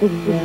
video.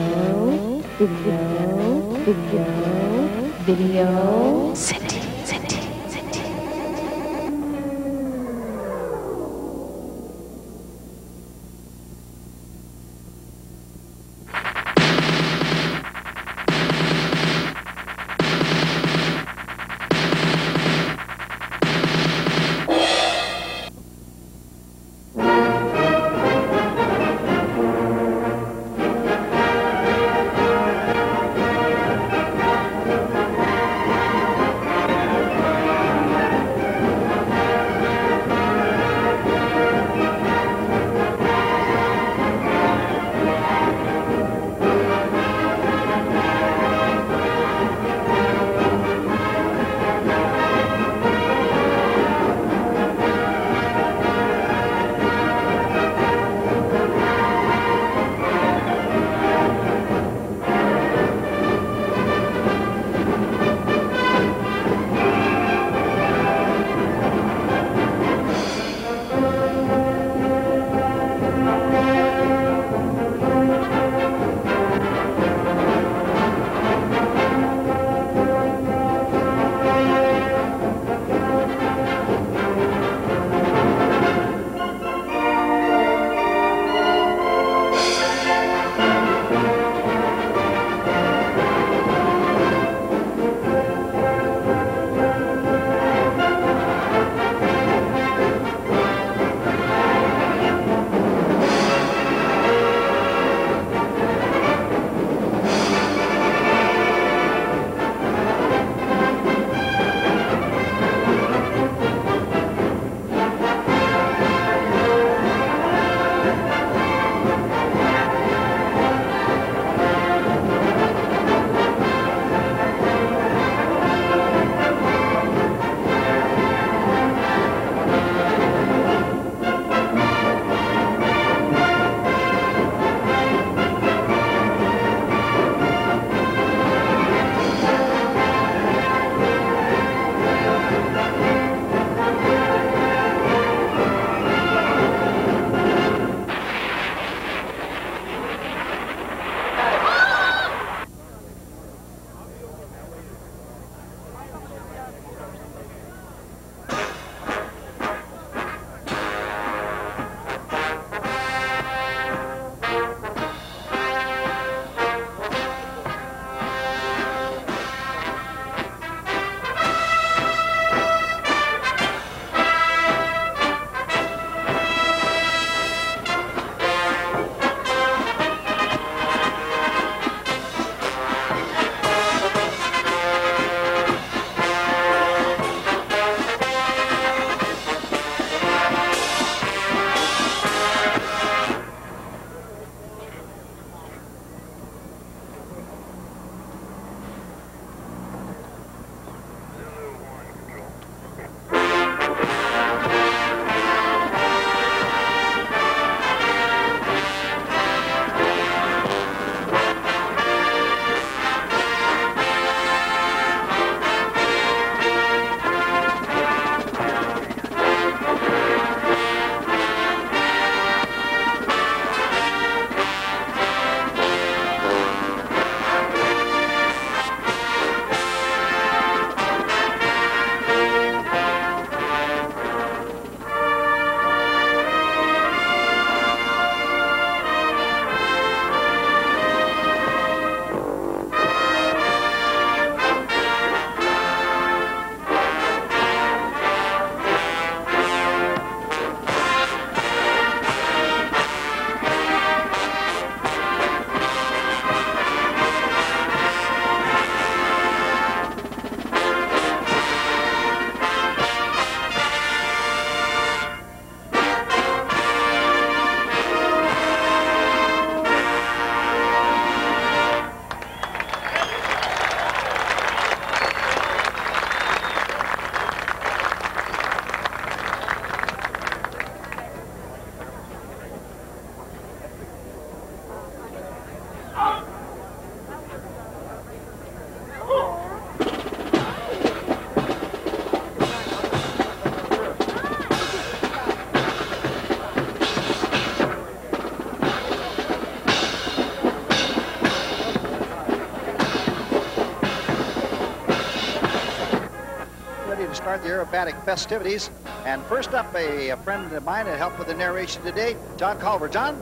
aerobatic festivities. And first up, a friend of mine to help with the narration today, John Culver. John?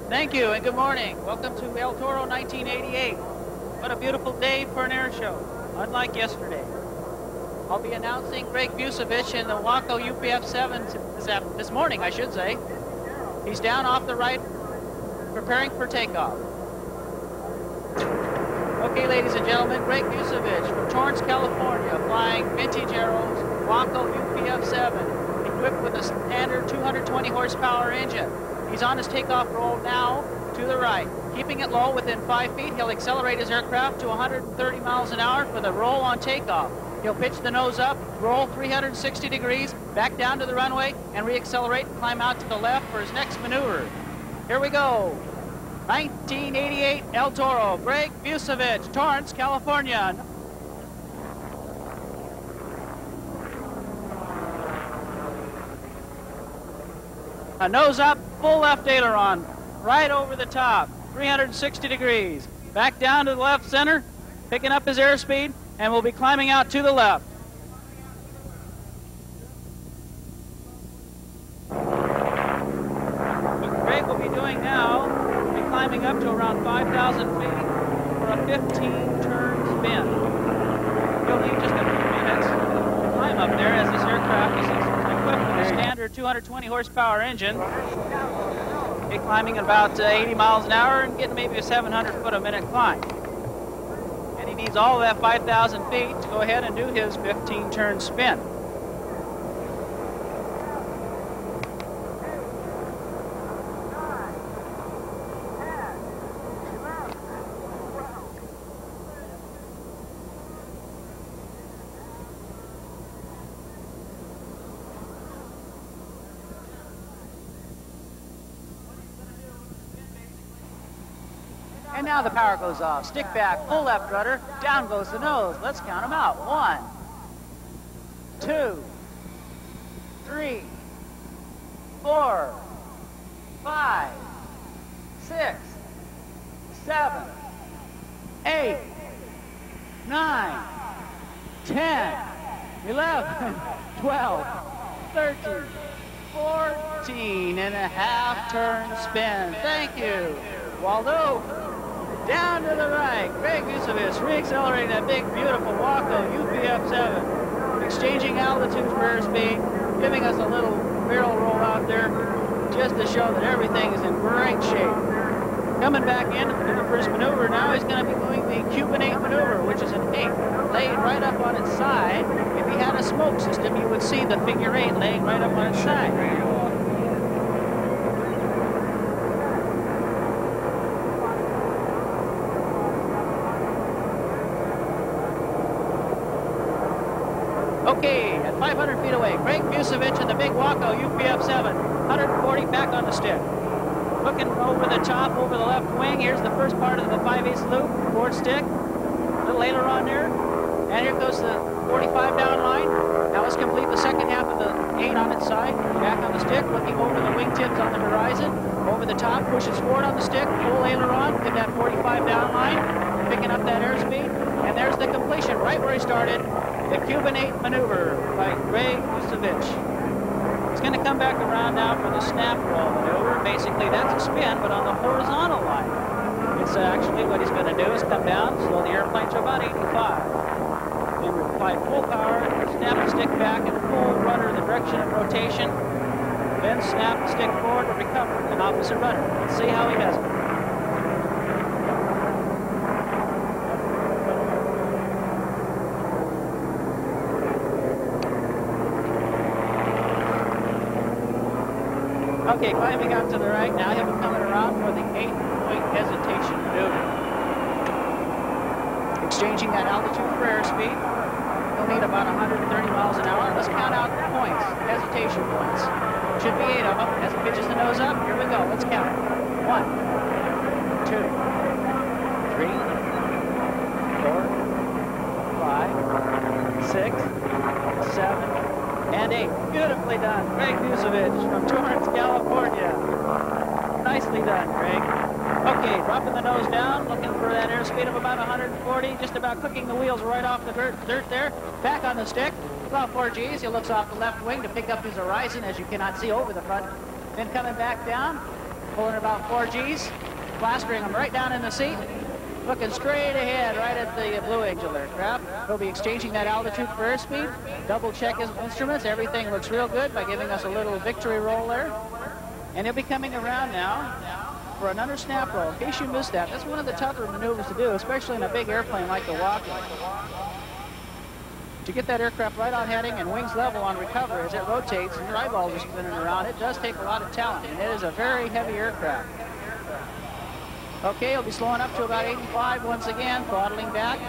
Thank you, and good morning. Welcome to El Toro 1988. What a beautiful day for an air show, unlike yesterday. I'll be announcing Greg Busevich in the Waco UPF-7 this morning, I should say. He's down off the right, preparing for takeoff. Okay, ladies and gentlemen, Greg Busevich from Torrance, California, flying vintage arrows, Waco UPF-7, equipped with a standard 220 horsepower engine. He's on his takeoff roll now to the right. Keeping it low within 5 feet, he'll accelerate his aircraft to 130 miles an hour for the roll on takeoff. He'll pitch the nose up, roll 360 degrees, back down to the runway, and re-accelerate and climb out to the left for his next maneuver. Here we go. 1988 El Toro, Greg Busevich, Torrance, California. A nose up, full left aileron, right over the top, 360 degrees. Back down to the left center, picking up his airspeed, and we'll be climbing out to the left. What Greg will be doing now, will be climbing up to around 5,000 feet for a 15-turn spin. He'll need just a few minutes to climb up there as this aircraft is equipped with a standard 220 horsepower engine. Be climbing at about 80 miles an hour and getting maybe a 700 foot a minute climb. And he needs all of that 5,000 feet to go ahead and do his 15-turn spin. And now the power goes off. Stick back, full left rudder, down goes the nose. Let's count them out. 1, 2, 3, 4, 5, 6, 7, 8, 9, 10, 11, 12, 13, 14 and a half turn spin. Thank you, Waldo. Down to the right, Greg Busevich re-accelerating that big, beautiful Waco UPF-7, exchanging altitude for airspeed, giving us a little barrel roll out there just to show that everything is in great shape. Coming back in for the first maneuver, now he's going to be doing the Cuban 8 maneuver, which is an 8 laid right up on its side. If he had a smoke system, you would see the figure 8 laying right up on its side. Okay, at 500 feet away, Greg Busevich in the big Waco UPF-7, 140 back on the stick. Looking over the top, over the left wing. Here's the first part of the 5/8 loop, forward stick. A little aileron there. And here goes the 45 down line. Now let's complete the second half of the 8 on its side. Back on the stick, looking over the wingtips on the horizon. Over the top, pushes forward on the stick, full aileron, get that 45 down line, picking up that airspeed. And there's the completion, right where he started. The Cuban 8 maneuver by Greg Busevich. He's going to come back around now for the snap roll maneuver. Basically, that's a spin, but on the horizontal line. It's actually what he's going to do is come down, slow the airplane to about 85. Then we apply full power, snap the stick back and full rudder in the direction of rotation. Then snap the stick forward to recover an opposite rudder. Let's see how he does it. Okay, climbing out to the right, now he'll be coming around for the 8-point hesitation maneuver. Exchanging that altitude for airspeed. He'll need about 130 miles an hour. Let's count out the points, hesitation points. Should be 8 of them. As he pitches the nose up, here we go. Let's count it. 1, 2, 3, 4, 5, 6, 7, and 8. Beautifully done, Greg Busevich from Torrance, California. Nicely done, Greg. Okay, dropping the nose down, looking for that airspeed of about 140, just about clicking the wheels right off the dirt there. Back on the stick, About 4 Gs, he looks off the left wing to pick up his horizon, as you cannot see over the front. Then coming back down, pulling about 4 Gs, plastering him right down in the seat, looking straight ahead right at the Blue Angel aircraft. He'll be exchanging that altitude for airspeed, double check his instruments. Everything looks real good by giving us a little victory roll there. And he'll be coming around now for an under snap roll. In case you missed that, that's one of the tougher maneuvers to do, especially in a big airplane like the Waco. To get that aircraft right on heading and wings level on recovery as it rotates and your eyeballs are spinning around, it does take a lot of talent, and it is a very heavy aircraft. Okay, he'll be slowing up to about 85 once again, throttling back,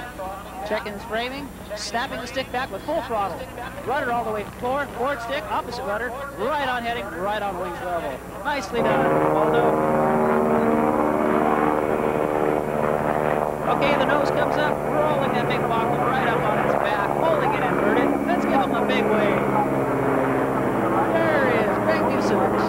checking his framing, snapping the stick back with full throttle. Rudder all the way forward, forward stick, opposite rudder, right on heading, right on wings level. Nicely done. Well done. Okay, the nose comes up, rolling that big Waco right up on its back, holding it inverted. Let's give him a big wave. There is Greg Busevich.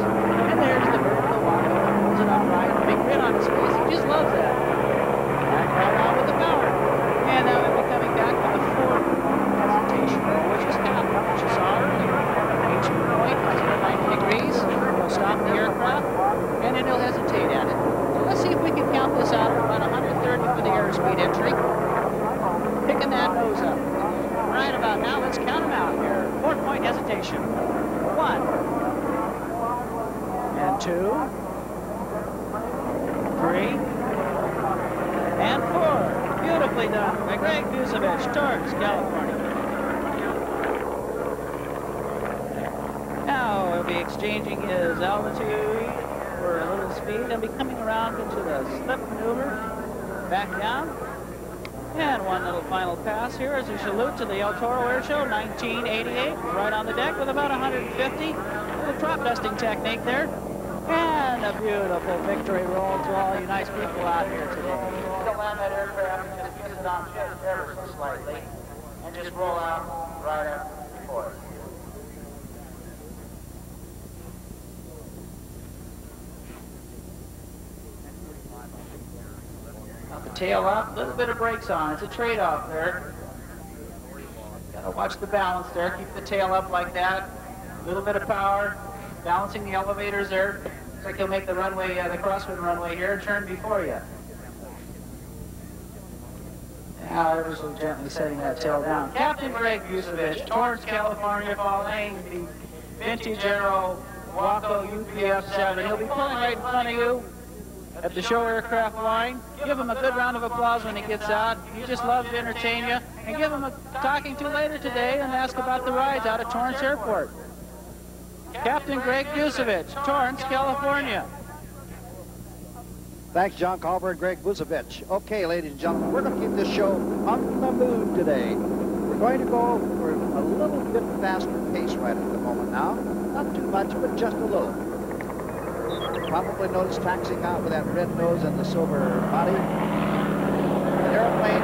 And there's the bird of the Waco. Holds it upright, big grin on his face. He just loves that. Back right on with the power. And now we'll be coming back with the forward hesitation roll, which is half what you saw earlier. Each point is at 90 degrees. He'll stop the aircraft, and then he'll hesitate at it. Let's see if we can count this out at about 130 for the airspeed entry. Picking that nose up. Right about now, let's count them out here. 4-point hesitation. 1. And 2. 3. And 4. Beautifully done by Greg Busevich, Torrance, California. Now we'll be exchanging his altitude for a little speed. He'll be coming around into the slip maneuver, back down, and one little final pass here as a salute to the El Toro Air Show 1988, right on the deck with about 150. Little drop dusting technique there, and a beautiful victory roll to all you nice people out here today. You'll land that aircraft, just get it on shift ever so slightly, and just roll out right up for it. The tail up, a little bit of brakes on. It's a trade-off there. Gotta watch the balance there. Keep the tail up like that. A little bit of power. Balancing the elevators there. Looks like he'll make the runway, the crosswind runway here, and turn before you. Now ever so gently setting that tail down. Captain Greg Busevich, Torrance, California, following the vintage Aero Waco UPF-7. He'll be pulling right in front of you at the show aircraft line. Give him a good round of applause when he gets out. He just loves to entertain you. And give him a talking to later today and ask about the rides out of Torrance Airport. Captain Greg Busevich, Torrance, California. Thanks, John Culver and Greg Busevich. Okay, ladies and gentlemen, we're going to keep this show on the moon today. We're going to go for a little bit faster pace right at the moment now. Not too much, but just a little. Probably noticed taxiing out with that red nose and the silver body. An airplane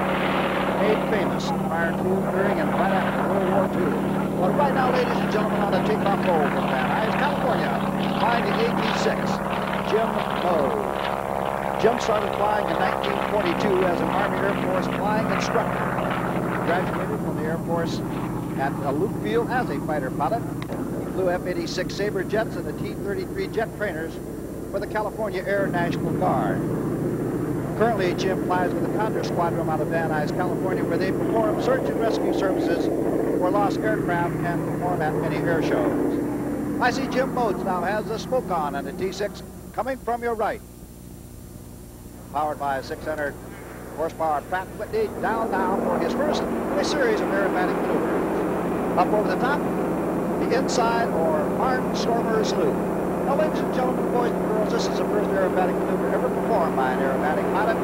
made famous prior to, during, and right after World War II. Well, right now, ladies and gentlemen, on a takeoff roll from Van Nuys, California, flying the AT-6, Jim Moe. Jim started flying in 1942 as an Army Air Force flying instructor. Graduated from the Air Force at Luke Field as a fighter pilot. He flew F-86 Sabre jets and the T-33 jet trainers for the California Air National Guard. Currently, Jim flies with the Condor Squadron out of Van Nuys, California, where they perform search and rescue services for lost aircraft and perform at many air shows. I see Jim Modes now has the smoke on and the T-6 coming from your right. Powered by a 600 horsepower Pratt & Whitney, down now for his first in a series of aerobatic maneuvers. Up over the top, the inside or barnstormer sloop. Now, ladies and gentlemen, boys and girls, this is the first aerobatic maneuver ever performed by an aerobatic pilot.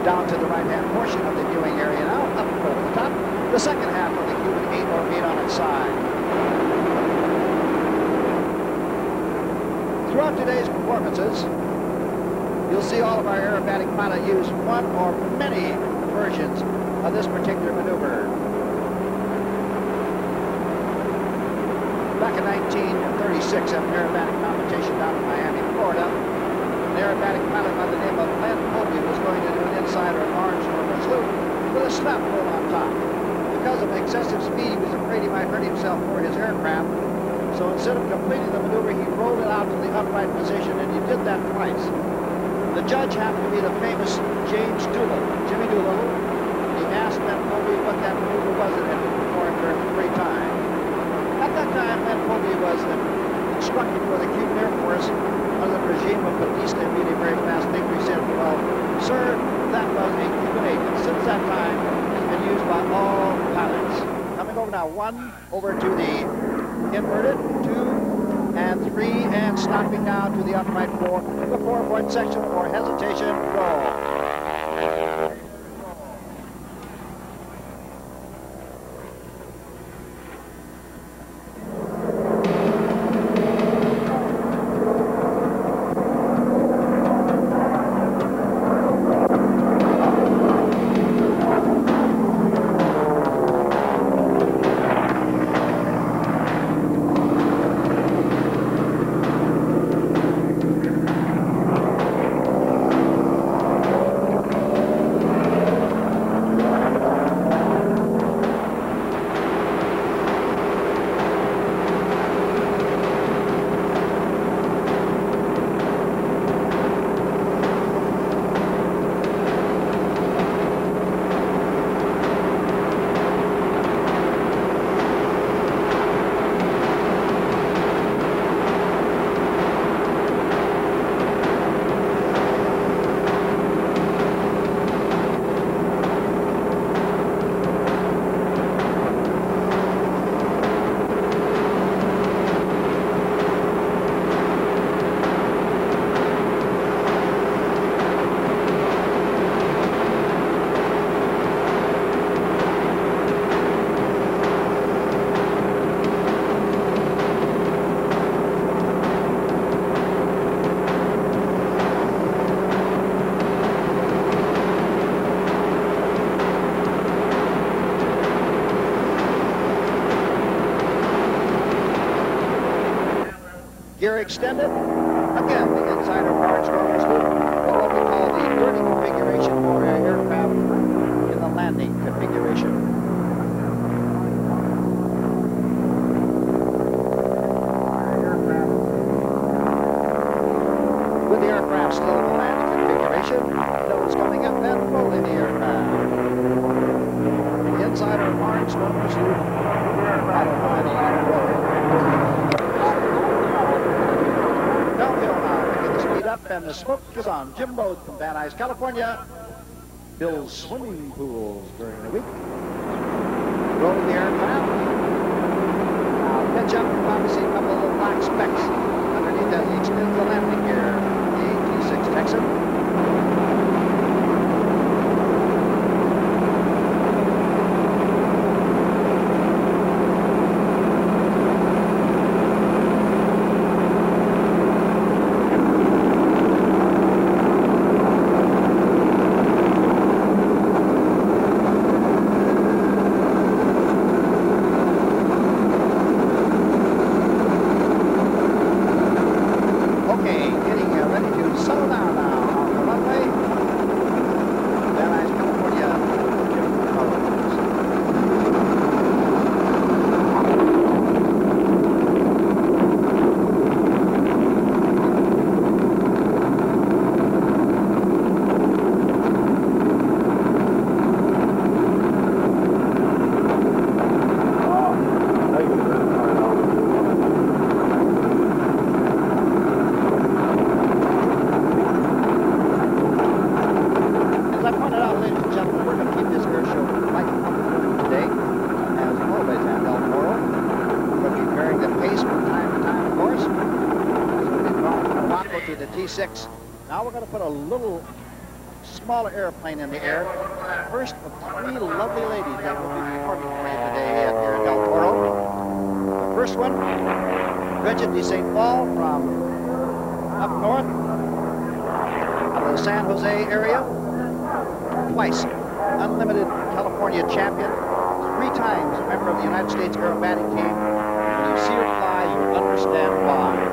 Down to the right-hand portion of the viewing area now, up over the top, the second half of the Cuban 8 or 8 on its side. Throughout today's performances, you'll see all of our aerobatic pilot use one or many versions of this particular maneuver. Back in 1936 at an aerobatic competition down in Miami, Florida, an aerobatic pilot by the name of Glenn Colby was going to do an inside or an barnstormer sloop with a snap roll on top. The because of excessive speed, he was afraid he might hurt himself or his aircraft. So instead of completing the maneuver, he rolled it out to the upright position, and he did that twice. The judge happened to be the famous James Doolittle, Jimmy Doolittle. He asked Len Colby what that maneuver was that had been performed during the free time. At that time, Len Colby was an instructor for the Cuban Air Force under the regime of Batista, being a very fast thinker. He said, well, sir, that was a Cuban agent. Since that time, it's been used by all pilots. Coming over now, 1 over to the inverted, 2 and 3, and stopping now to the upright 4. The 4-point section for hesitation, go. Gear extended. Again, the inside of large rollers loop, what we call the dirty configuration for an aircraft in the landing configuration. With the aircraft still in the landing configuration, nose coming up and rolling the aircraft. The inside of large rollers loop, followed by the roller. And the smoke is on. Jim Bode from Van Nuys, California, builds swimming pools during the week. Rolling the aircraft. Now pitch up, and probably see a couple of little black specks underneath as he extends the landing gear. The T6 Texan. T6. Now we're going to put a little smaller airplane in the air. First of 3 lovely ladies that will be performing for you today here at Del Toro. The first one, Bridget de St. Paul from up north, out of the San Jose area. Twice unlimited California champion. 3 times a member of the United States aerobatic team. When you see her fly, you understand why.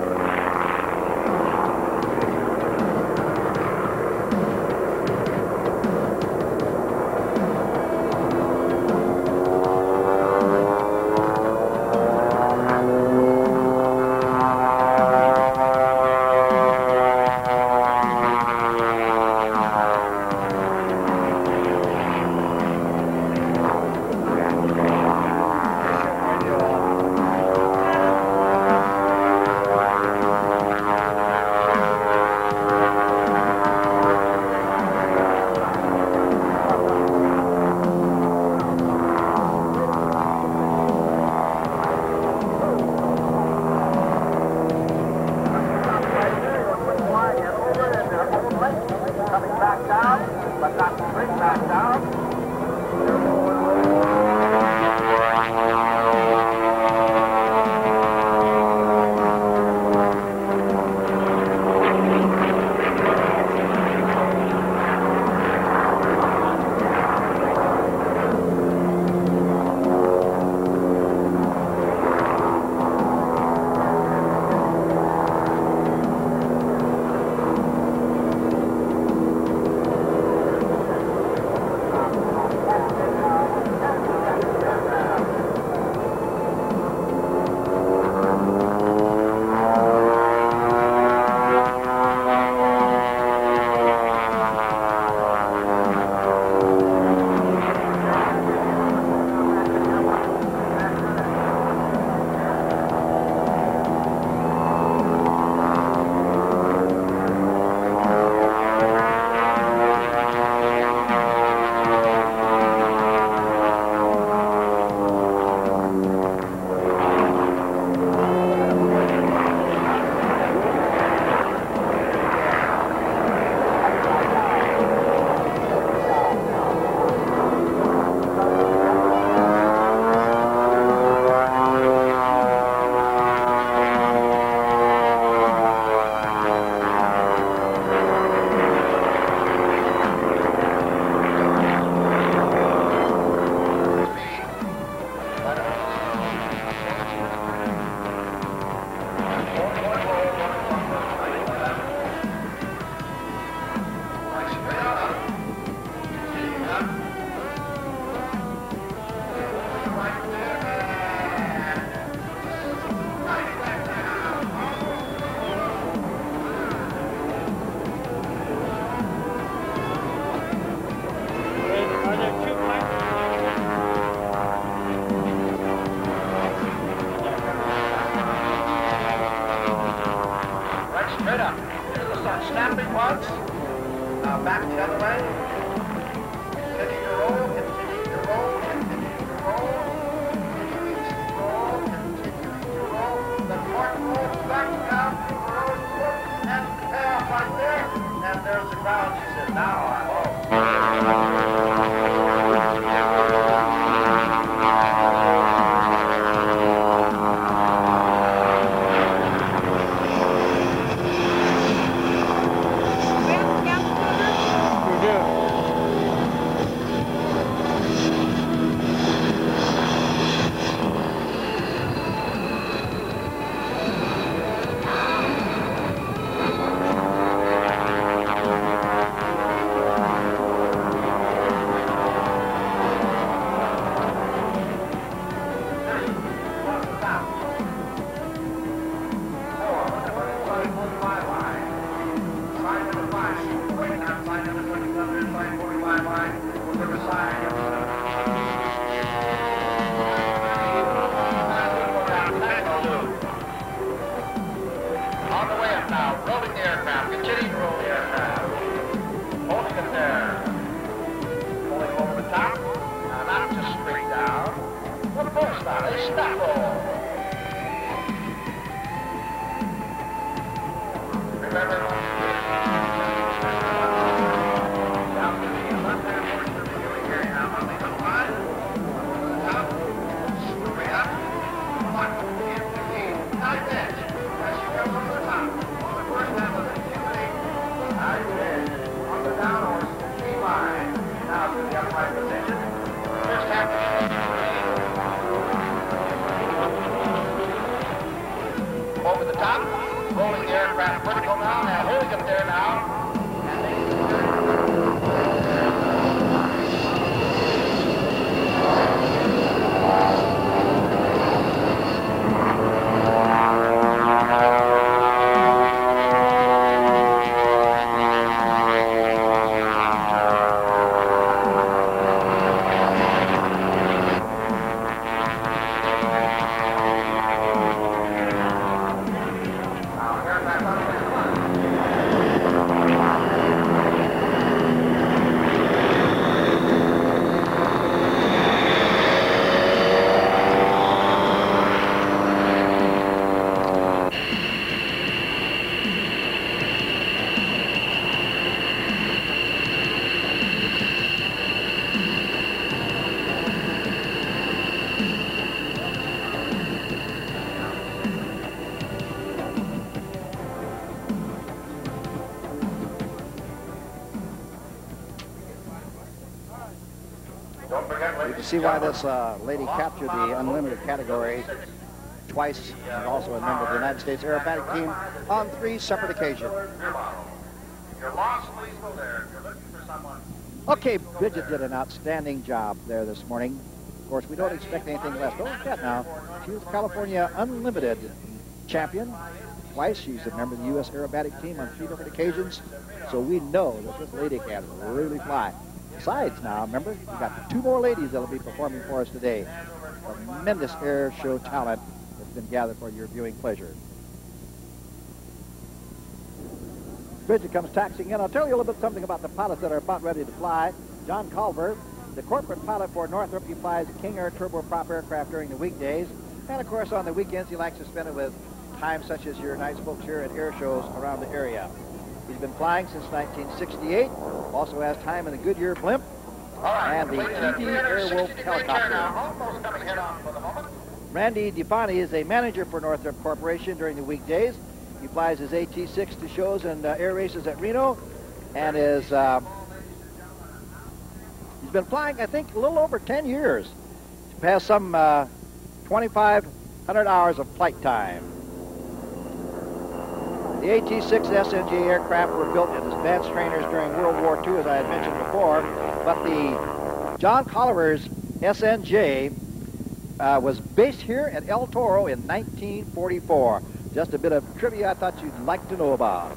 straight up. You'll start snapping once. Now back the other way. Continue to roll, continue to roll, continue to roll. Continuing to roll, continuing to roll. The cork rolls back down to the road and pay off right there. And there's the ground. She said, now I'm home. Over the top, rolling the aircraft vertical now. Now, here we go there now. You can see why this lady captured the unlimited category twice, and also a member of the United States Aerobatic Team on 3 separate occasions. Okay, Bridget did an outstanding job there this morning. Of course, we don't expect anything less. Don't forget now, she was California Unlimited champion twice. She's a member of the U.S. Aerobatic Team on 3 different occasions. So we know that this lady can really fly. Besides now, remember, we've got 2 more ladies that will be performing for us today. Tremendous air show talent that's been gathered for your viewing pleasure. Bridget comes taxiing in. I'll tell you a little bit something about the pilots that are about ready to fly. John Culver, the corporate pilot for Northrop, he flies King Air turboprop aircraft during the weekdays. And of course, on the weekends, he likes to spend it with times such as your nice folks here at air shows around the area. He's been flying since 1968, also has time in the Goodyear blimp, and the TD Airwolf helicopter. Randy DeFani is a manager for Northrop Corporation during the weekdays. He flies his AT-6 to shows and air races at Reno, and is he's been flying, I think, a little over 10 years. He has some 2,500 hours of flight time. The AT-6 SNJ aircraft were built as advanced trainers during World War II, as I had mentioned before, but the John Colliver's SNJ was based here at El Toro in 1944. Just a bit of trivia I thought you'd like to know about.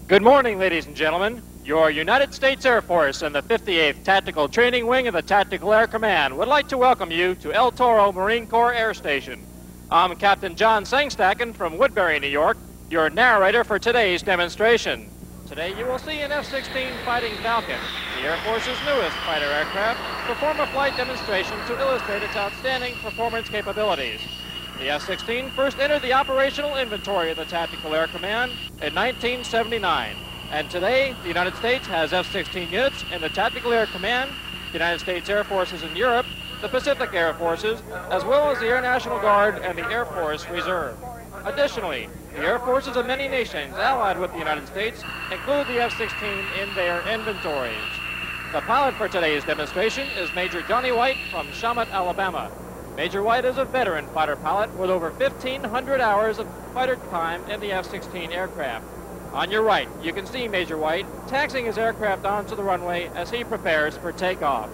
Good morning, ladies and gentlemen. Your United States Air Force and the 58th Tactical Training Wing of the Tactical Air Command would like to welcome you to El Toro Marine Corps Air Station. I'm Captain John Sangstacken from Woodbury, New York, your narrator for today's demonstration. Today you will see an F-16 Fighting Falcon, the Air Force's newest fighter aircraft, perform a flight demonstration to illustrate its outstanding performance capabilities. The F-16 first entered the operational inventory of the Tactical Air Command in 1979. And today, the United States has F-16 units in the Tactical Air Command, the United States Air Forces in Europe, the Pacific Air Forces, as well as the Air National Guard and the Air Force Reserve. Additionally, the Air Forces of many nations allied with the United States include the F-16 in their inventories. The pilot for today's demonstration is Major Johnny White from Shamet, Alabama. Major White is a veteran fighter pilot with over 1,500 hours of fighter time in the F-16 aircraft. On your right, you can see Major White taxiing his aircraft onto the runway as he prepares for takeoff.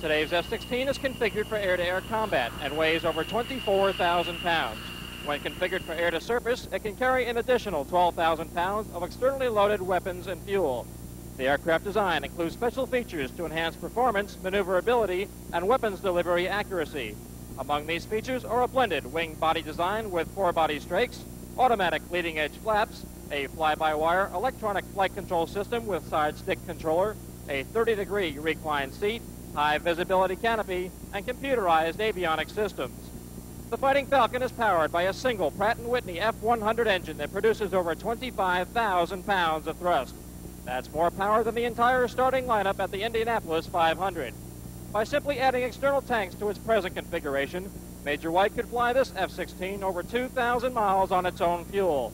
Today's F-16 is configured for air-to-air combat and weighs over 24,000 pounds. When configured for air-to-surface, it can carry an additional 12,000 pounds of externally loaded weapons and fuel. The aircraft design includes special features to enhance performance, maneuverability, and weapons delivery accuracy. Among these features are a blended wing body design with 4-body strakes, automatic leading-edge flaps, a fly-by-wire electronic flight control system with side stick controller, a 30-degree reclined seat, high visibility canopy, and computerized avionics systems. The Fighting Falcon is powered by a single Pratt & Whitney F-100 engine that produces over 25,000 pounds of thrust. That's more power than the entire starting lineup at the Indianapolis 500. By simply adding external tanks to its present configuration, Major White could fly this F-16 over 2,000 miles on its own fuel.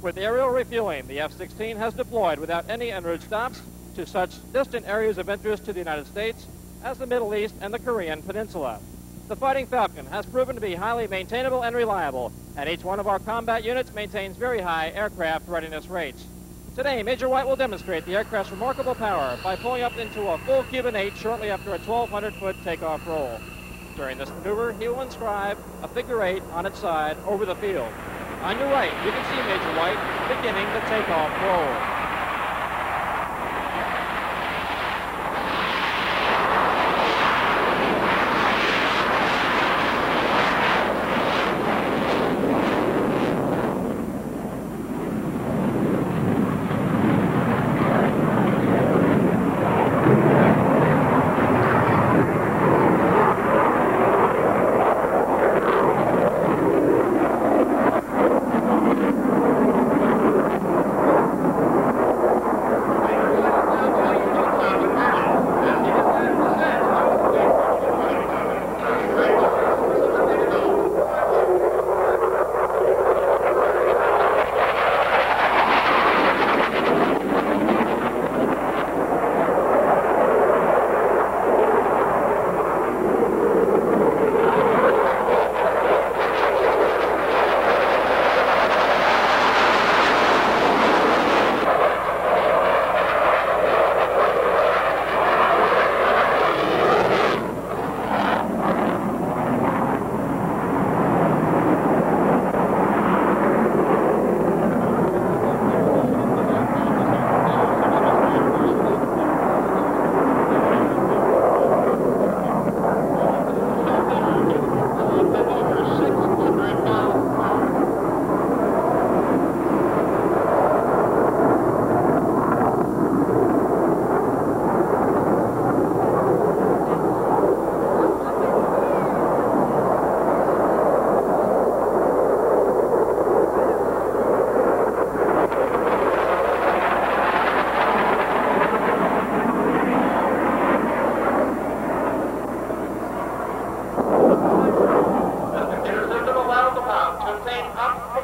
With aerial refueling, the F-16 has deployed without any en route stops to such distant areas of interest to the United States as the Middle East and the Korean Peninsula. The Fighting Falcon has proven to be highly maintainable and reliable, and each one of our combat units maintains very high aircraft readiness rates. Today, Major White will demonstrate the aircraft's remarkable power by pulling up into a full Cuban 8 shortly after a 1,200-foot takeoff roll. During this maneuver, he will inscribe a figure 8 on its side over the field. On your right, you can see Major White beginning the takeoff roll.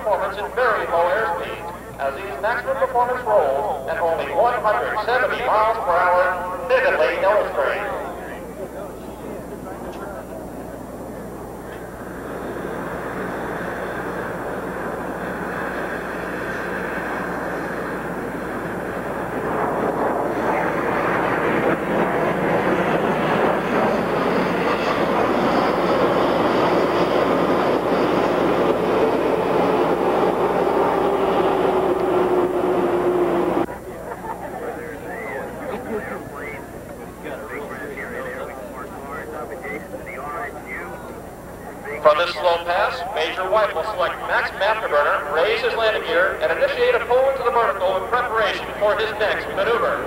performance in very low airspeeds, as these maximum performance rolls at only 170 miles per hour vividly illustrate. From this slow pass, Major White will select Max Afterburner, raise his landing gear, and initiate a pull into the vertical in preparation for his next maneuver.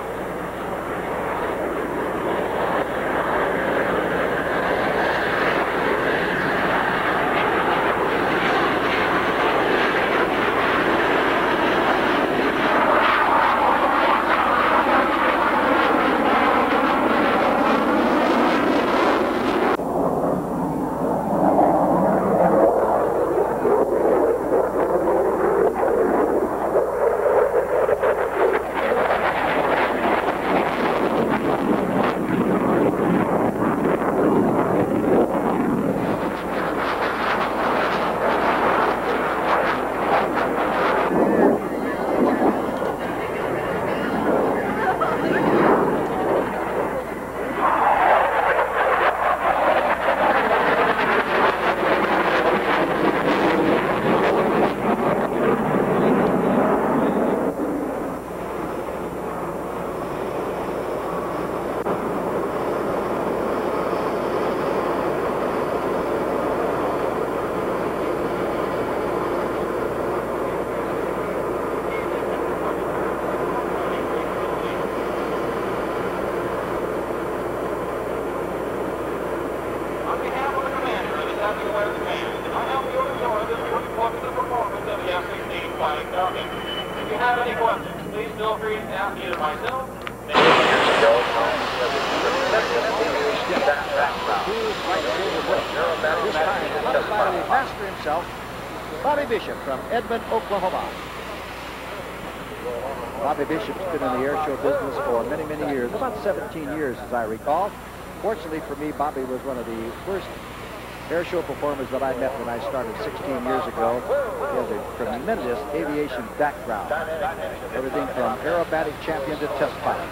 Oklahoma. Bobby Bishop's been in the air show business for many, many years, about 17 years as I recall. Fortunately for me, Bobby was one of the first air show performers that I met when I started 16 years ago. He has a tremendous aviation background, everything from aerobatic champion to test pilot.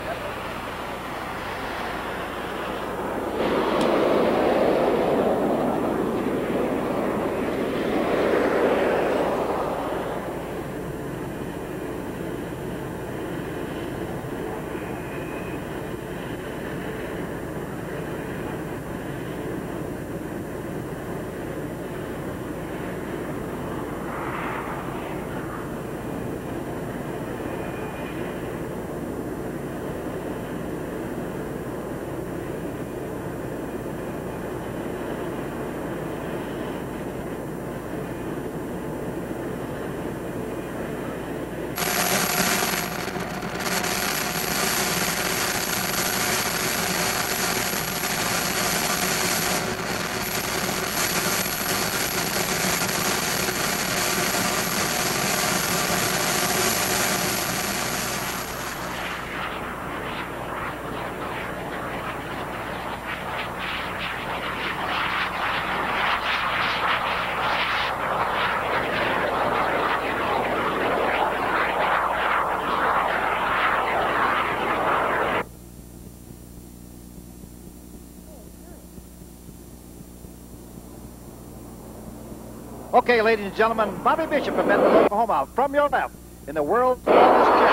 Okay, ladies and gentlemen, Bobby Bishop of Edmond, Oklahoma, from your left, in the world's tallest jet.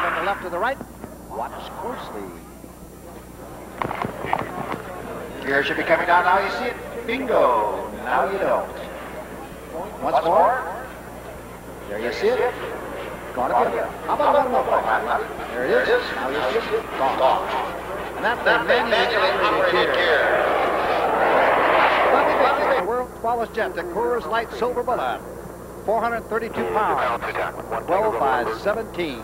From the left to the right, watch closely. Gear should be coming down now. You see it? Bingo. Now you don't. Once more. There you see it. Gone again. How about one more time? There it is. Now you see it. Gone. And that's the manually operated gear. The world's smallest jet, the Coors Light Silver Bullet, 432 pounds, 12 by 17.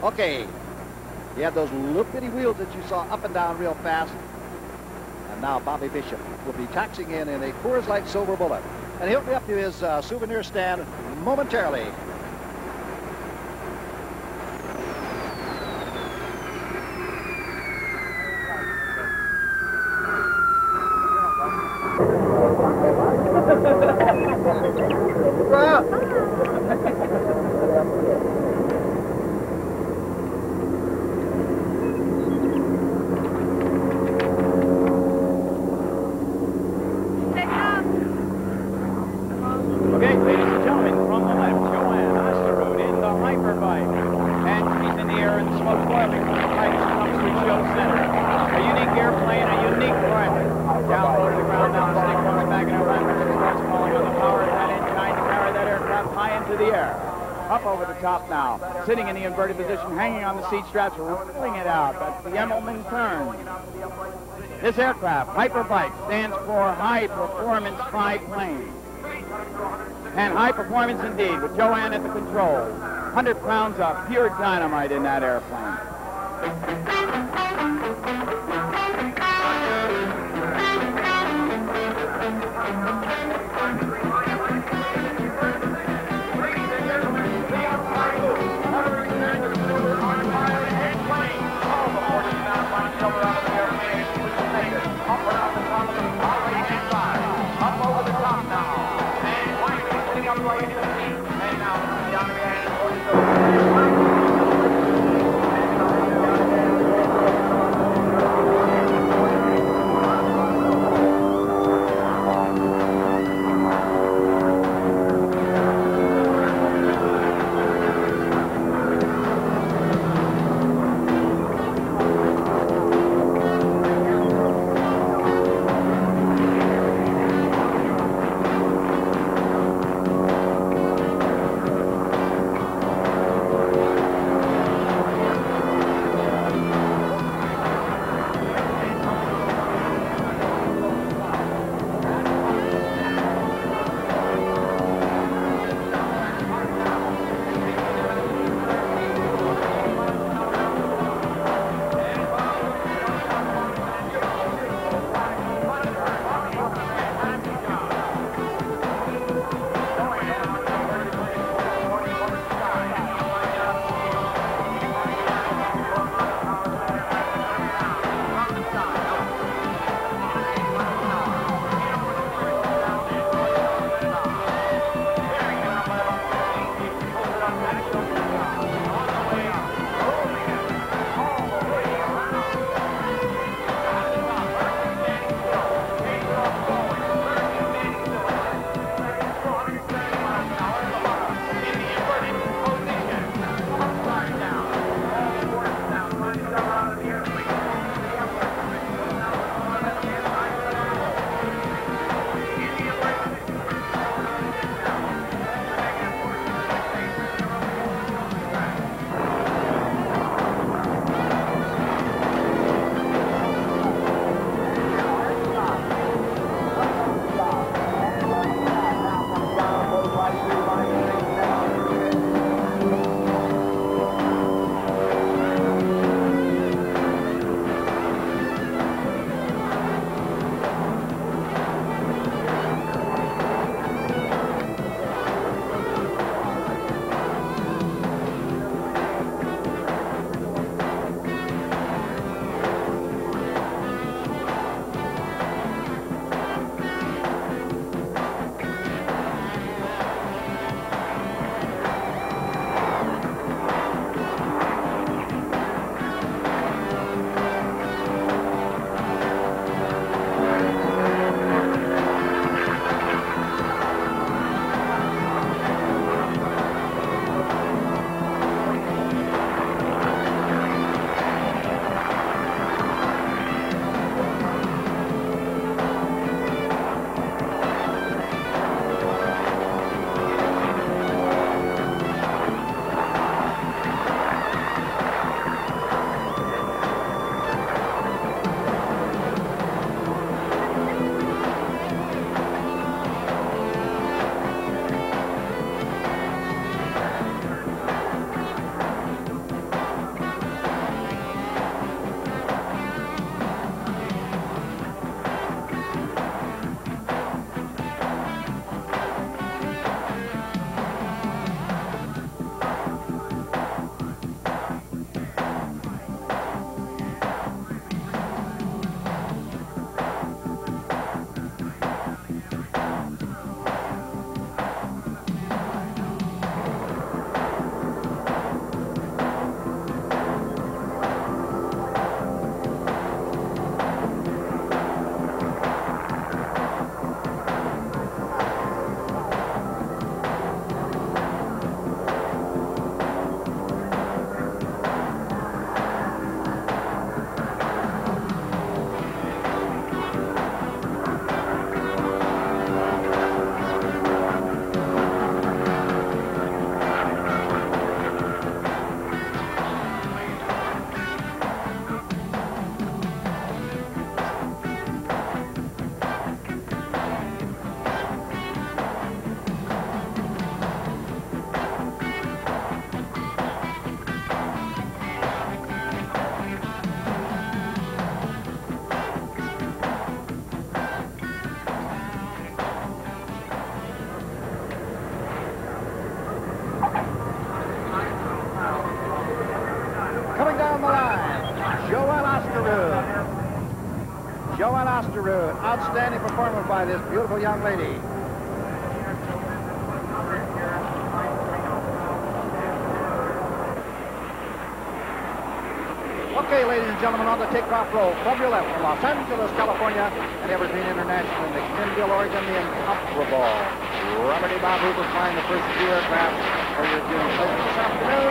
Okay, you have those little bitty wheels that you saw up and down real fast. And now Bobby Bishop will be taxiing in a Coors Light Silver Bullet. And he'll be up to his souvenir stand momentarily. Okay, ladies and gentlemen, from the left, Joanne Osterud in the Hyperbike. And she's in the air and smoke boiling from the pipes comes to show center. A unique airplane, a unique pilot. Down low to the ground, now the stick comes back in a run. Starts falling on the power of that engine to carry that aircraft high into the air. Up over the top now, sitting in the inverted position, hanging on the seat straps, rolling it out. That's the Emmelman turn. This aircraft, Hyperbike, stands for High Performance Triplane. And high performance indeed, with Joanne at the controls. 100 pounds of pure dynamite in that airplane. outstanding performance by this beautiful young lady. Okay, ladies and gentlemen, on the takeoff roll from your left from Los Angeles, California, and Evergreen International in McMinnville, Oregon, the incomparable Robert E. Bob Hoover flying the first two aircraft for your viewing pleasure this afternoon.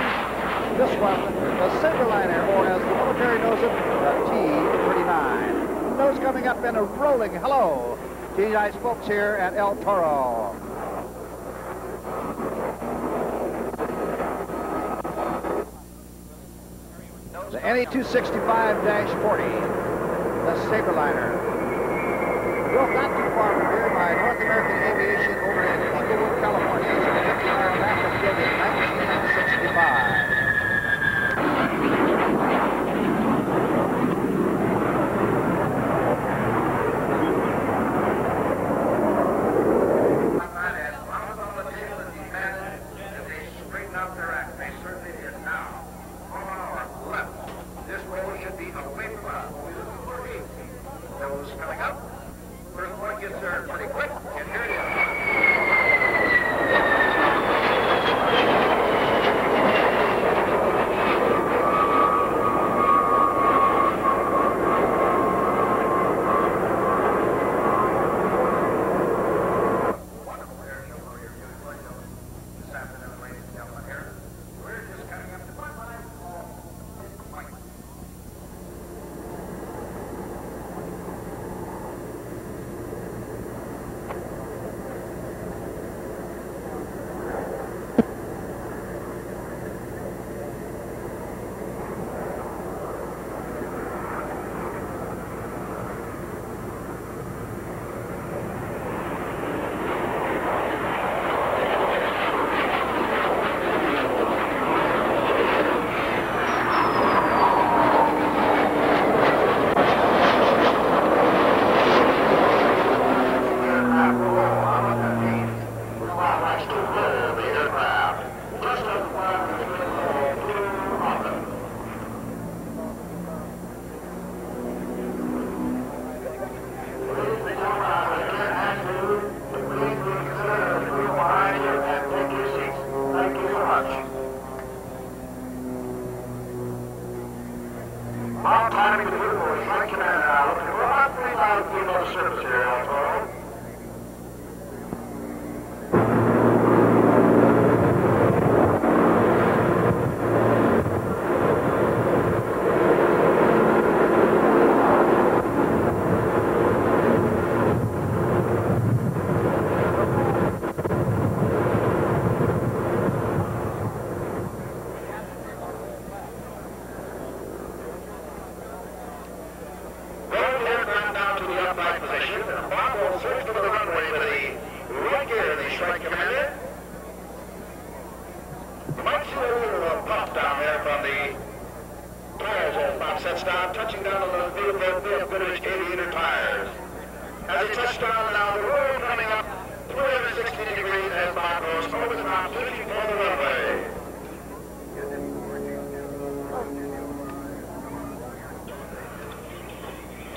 This one, the Saberliner, or as the military knows it, the T-39. Those coming up in a rolling hello to you guys folks here at El Toro. The NE-265-40, the Saberliner. Built not too far from here by North American Aviation over in Inglewood, California. It's a 50-mile aircraft built in 1965.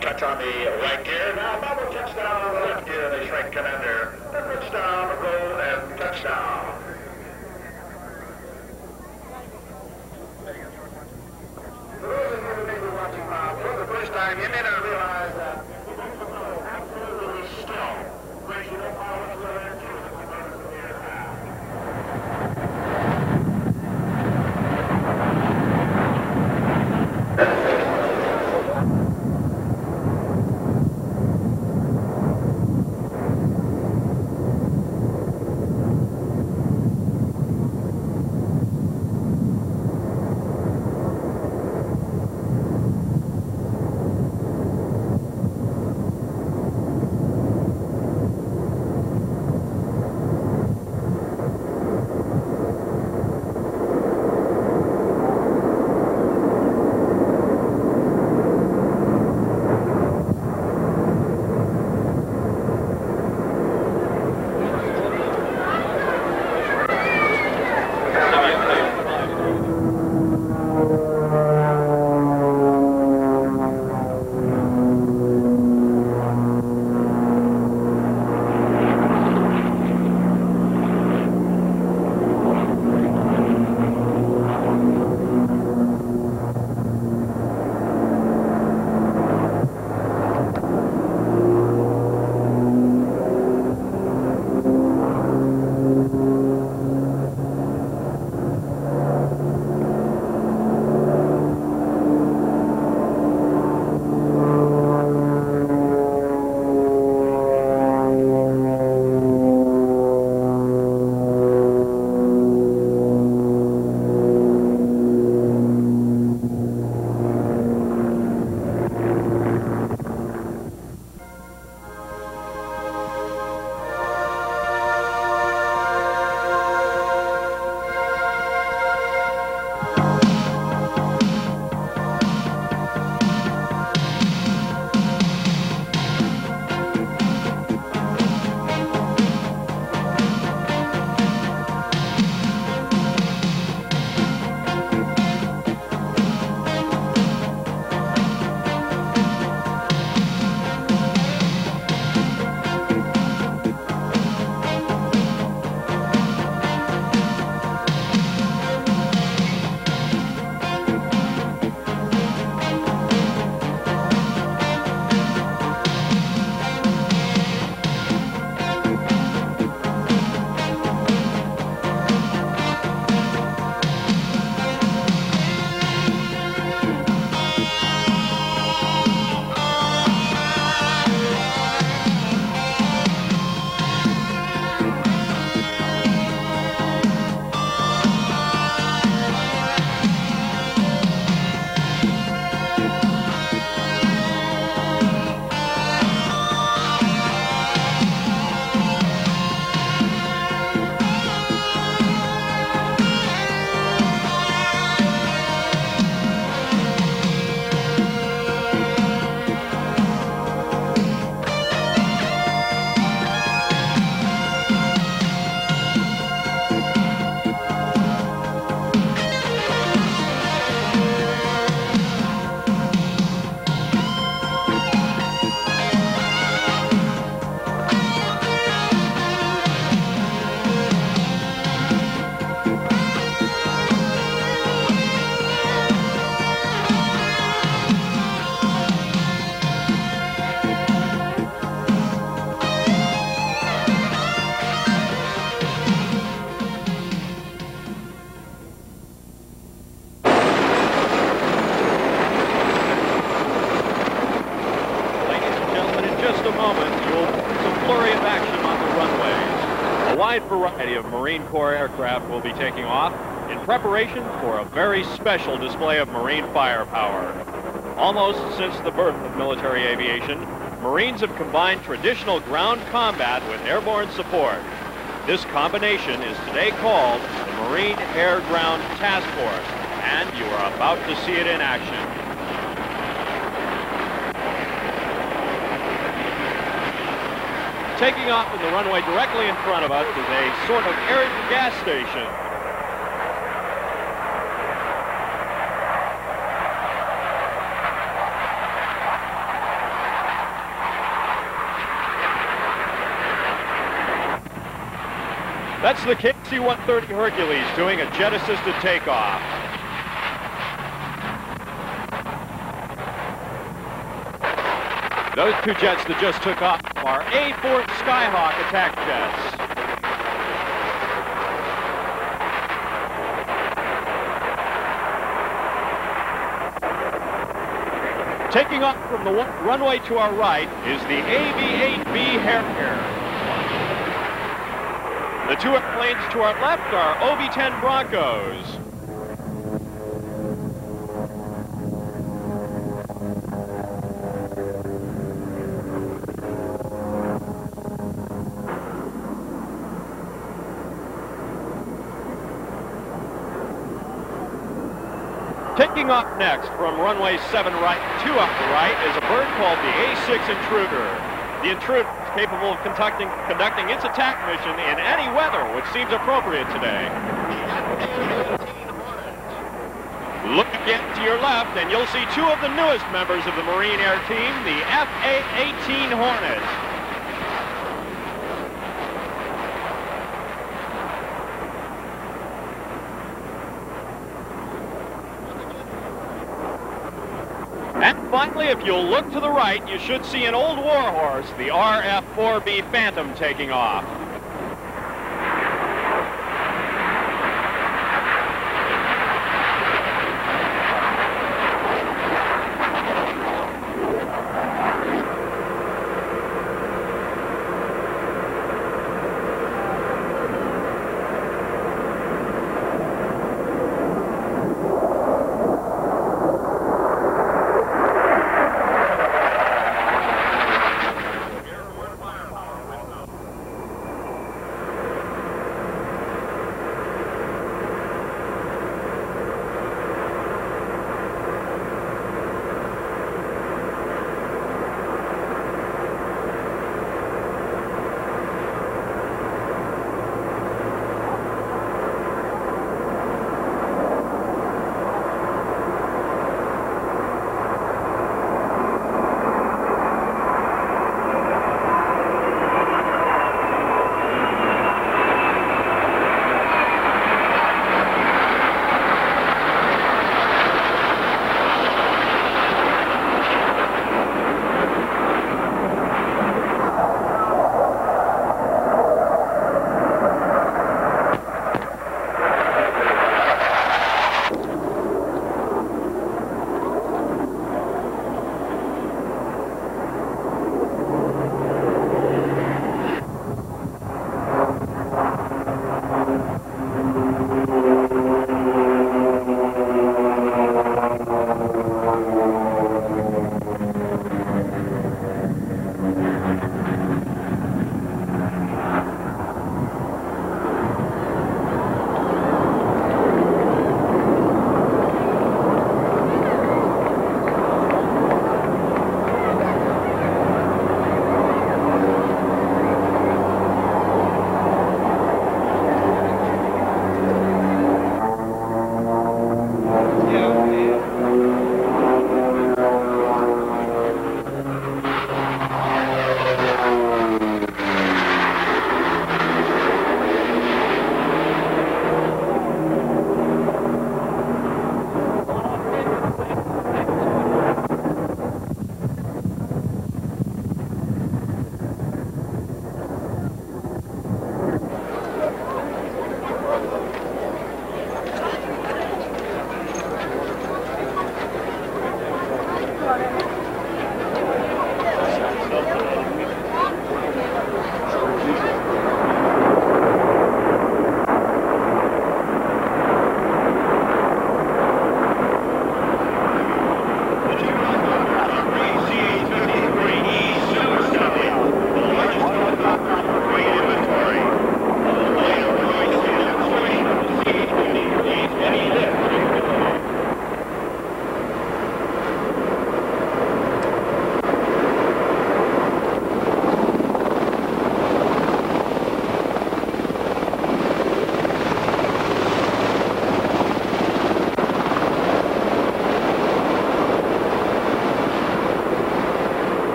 Touch on the right gear. Now, Bob will touch down on the left gear of the Shrike Commander. Then pitch down, roll, and touchdown. For those of you who may be watching Bob for the first time, you may not realize that it's absolutely still. Brings you no power whatsoever to the commander of the aircraft. variety of Marine Corps aircraft will be taking off in preparation for a very special display of Marine firepower. Almost since the birth of military aviation, Marines have combined traditional ground combat with airborne support. This combination is today called the Marine Air Ground Task Force, and you are about to see it in action. Taking off from the runway directly in front of us is a sort of air gas station. That's the KC-130 Hercules doing a jet-assisted takeoff. Those two jets that just took off are A-4 Skyhawk attack jets. Taking off from the runway to our right is the AV-8B Harrier. The two airplanes to our left are OB-10 Broncos. Taking off next from runway 7 right, 2 up the right, is a bird called the A-6 Intruder. The Intruder is capable of conducting its attack mission in any weather, which seems appropriate today. Look again to your left, and you'll see two of the newest members of the Marine Air Team, the FA-18 Hornets. And finally, if you'll look to the right, you should see an old warhorse, the RF-4B Phantom, taking off.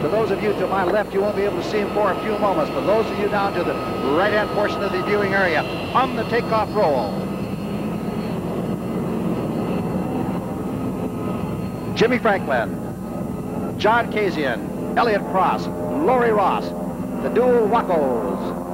To those of you to my left, you won't be able to see him for a few moments, but those of you down to the right-hand portion of the viewing area, on the takeoff roll. Jimmy Franklin, John Kasian, Elliot Cross, Lori Ross, the dual Wacos.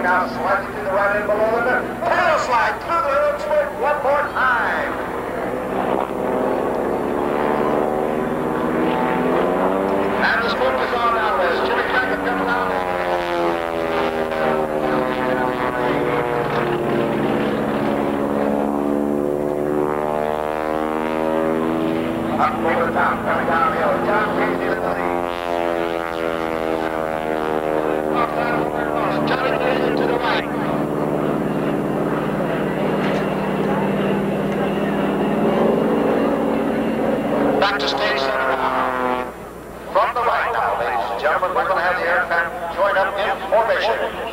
now slightly to the right and below the tail slide through the road split one more time. And the smoke is on now as Jimmy Crackett comes down. Up over the top, coming downhill. John Casey in the lead. Johnny Casey to the right. Back to stage center now. From the right now, ladies and gentlemen, we're going to have the aircraft join up in formation.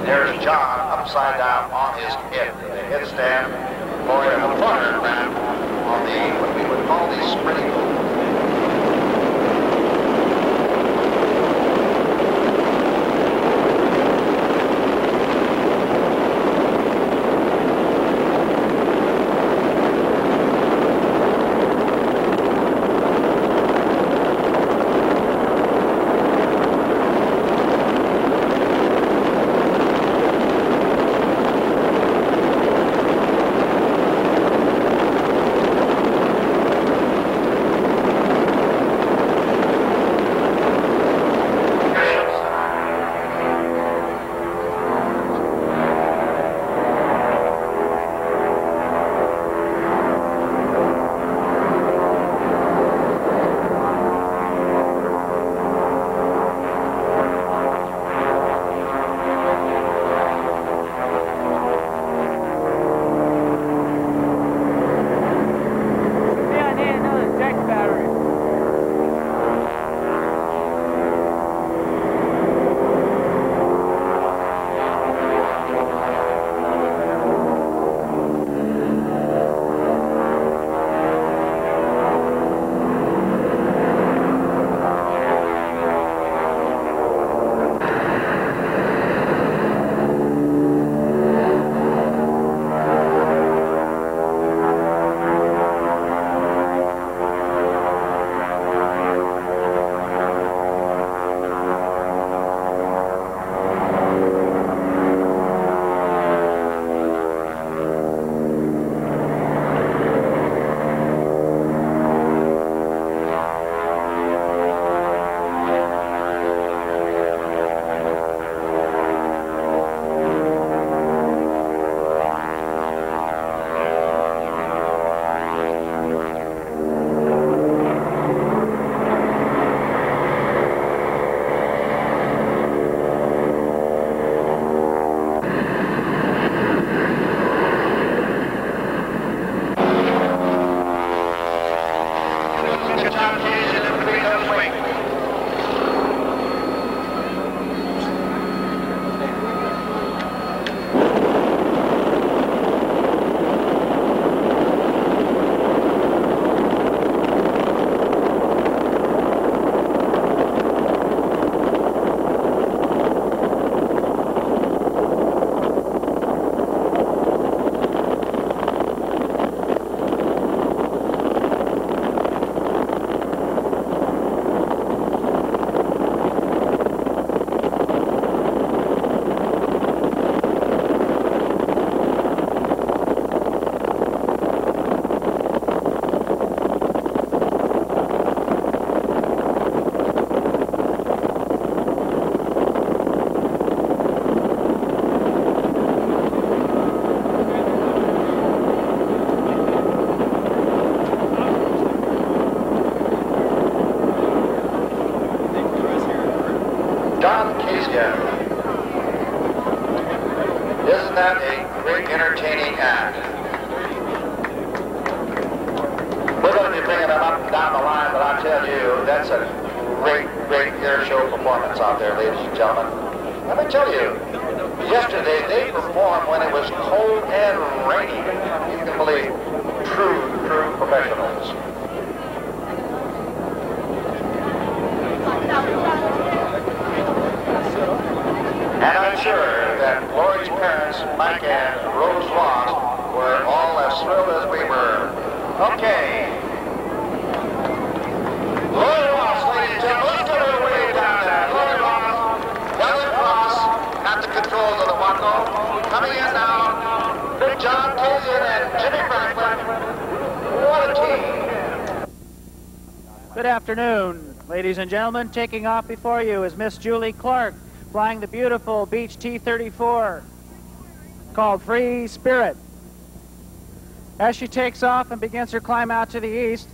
There's John upside down on his head. The headstand for a flutter on the, what we would call the sprinting move. I tell you, that's a great, great air show performance out there, ladies and gentlemen. Let me tell you, yesterday they performed when it was cold and rainy. You can believe true professionals. And I'm sure that Lori's parents, Mike and Rose Ross, were all as thrilled as we were. Okay. Lori Ross, ladies and gentlemen, let's get her way down there. Lori Ross, Elliot Ross at the controls of the Waco. Coming in now, Big John Killian and Jimmy Franklin. What a team. Good afternoon, ladies and gentlemen. Taking off before you is Miss Julie Clark, flying the beautiful Beech T-34 called Free Spirit. As she takes off and begins her climb out to the east,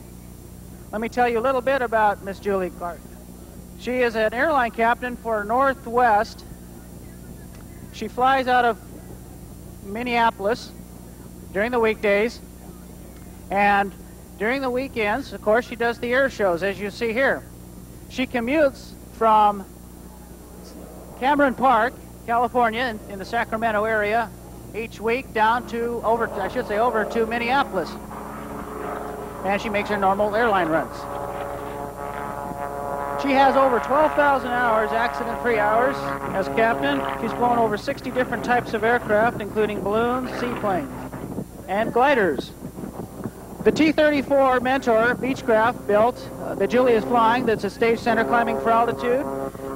let me tell you a little bit about Miss Julie Clark. She is an airline captain for Northwest. She flies out of Minneapolis during the weekdays, and during the weekends, of course, she does the air shows, as you see here. She commutes from Cameron Park, California, in the Sacramento area, each week down to over to Minneapolis. And she makes her normal airline runs. She has over 12,000 hours, accident-free hours, as captain. She's flown over 60 different types of aircraft, including balloons, seaplanes, and gliders. The T-34 Mentor Beechcraft built, that Julie is flying, that's a stage center climbing for altitude,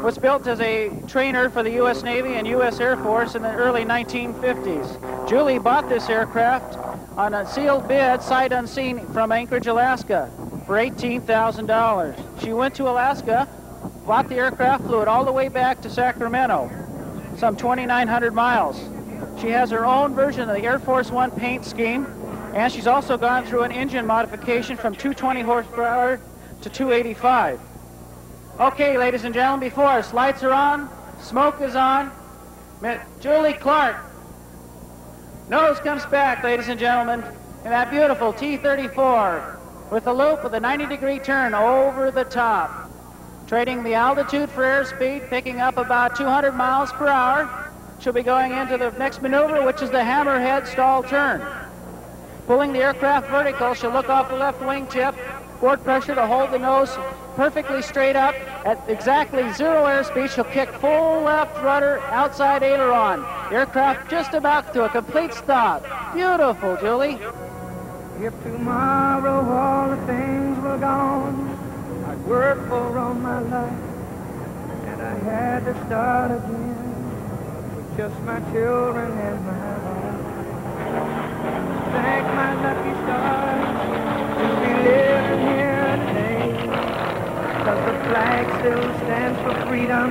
was built as a trainer for the U.S. Navy and U.S. Air Force in the early 1950s. Julie bought this aircraft on a sealed bid, sight unseen, from Anchorage, Alaska, for $18,000. She went to Alaska, bought the aircraft, flew it all the way back to Sacramento, some 2,900 miles. She has her own version of the Air Force One paint scheme, and she's also gone through an engine modification from 220 horsepower to 285. Okay, ladies and gentlemen, before us, lights are on, smoke is on. Julie Clark. Nose comes back, ladies and gentlemen, in that beautiful T-34 with a loop with a 90-degree turn over the top. Trading the altitude for airspeed, picking up about 200 miles per hour. She'll be going into the next maneuver, which is the hammerhead stall turn. Pulling the aircraft vertical, she'll look off the left wingtip, board pressure to hold the nose perfectly straight up. At exactly zero airspeed, she'll kick full left rudder, outside aileron. The aircraft just about to a complete stop. Beautiful, Julie. If tomorrow all the things were gone I'd worked for all my life, and I had to start again with just my children and my wife. Thank my lucky stars to be living here today, 'cause the flag still stands for freedom,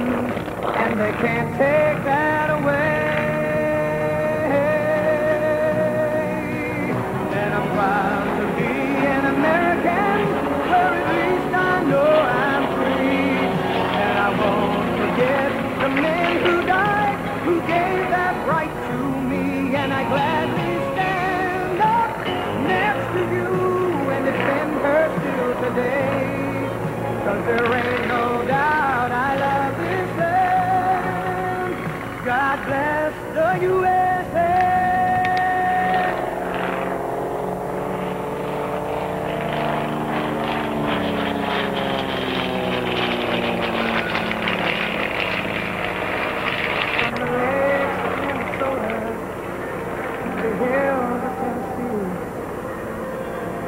and they can't take that away. And I'm proud to be an American, where at least I know I'm free. And I won't forget the men who died, who gave that right to me. And I gladly stand up next to you and defend her still today. 'Cause there ain't no doubt I love this land. God bless the USA. From the lakes of Minnesota to the hills of Tennessee,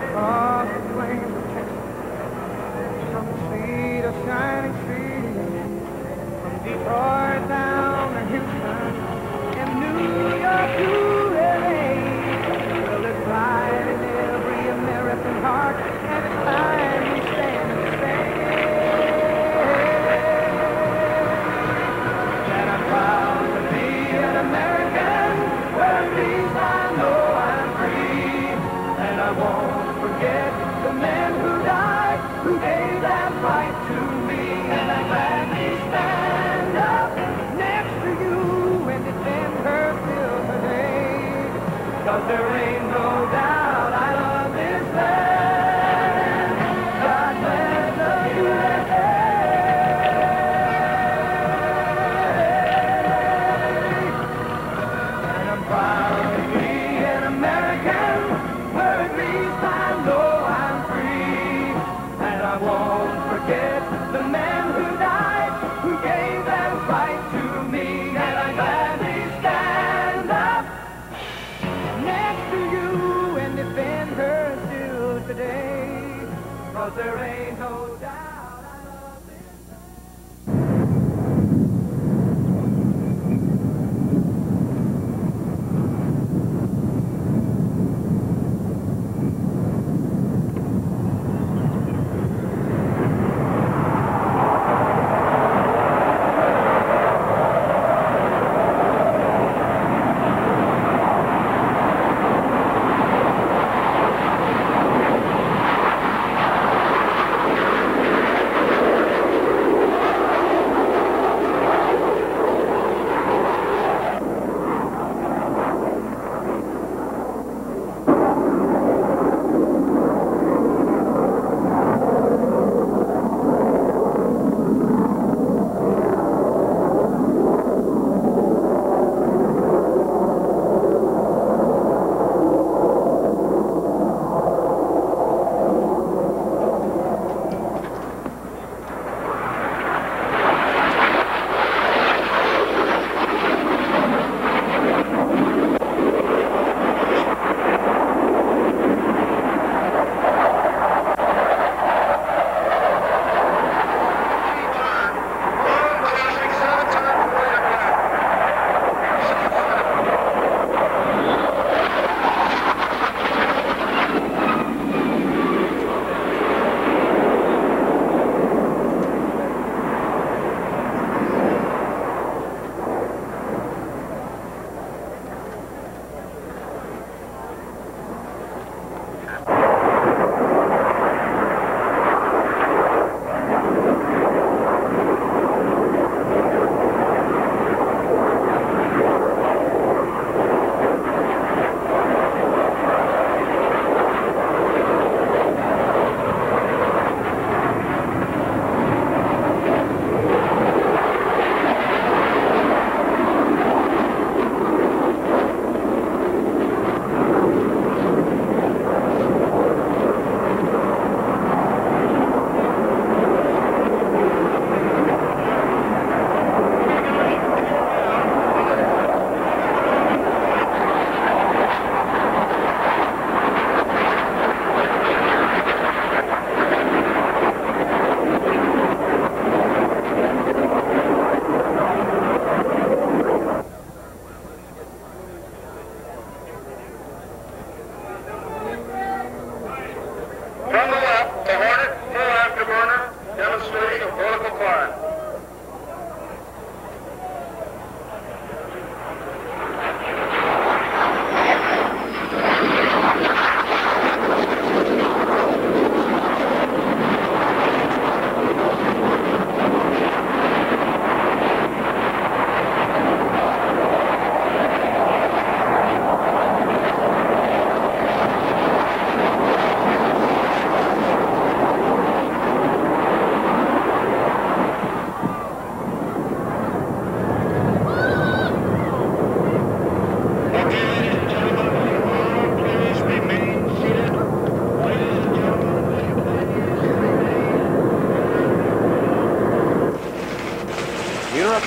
across the plains of Texas, from the sea to shining sea, from Detroit down to Houston and New York to LA. Well, it's pride in every American heart, and it's time we stand and say that I'm proud to be an American, where at least I know I'm free. And I won't forget the men who died, who gave that right to me. And I gladly stand up next to you and defend her still today. 'Cause there ain't no doubt I love this land. God bless there ain't no doubt I love this.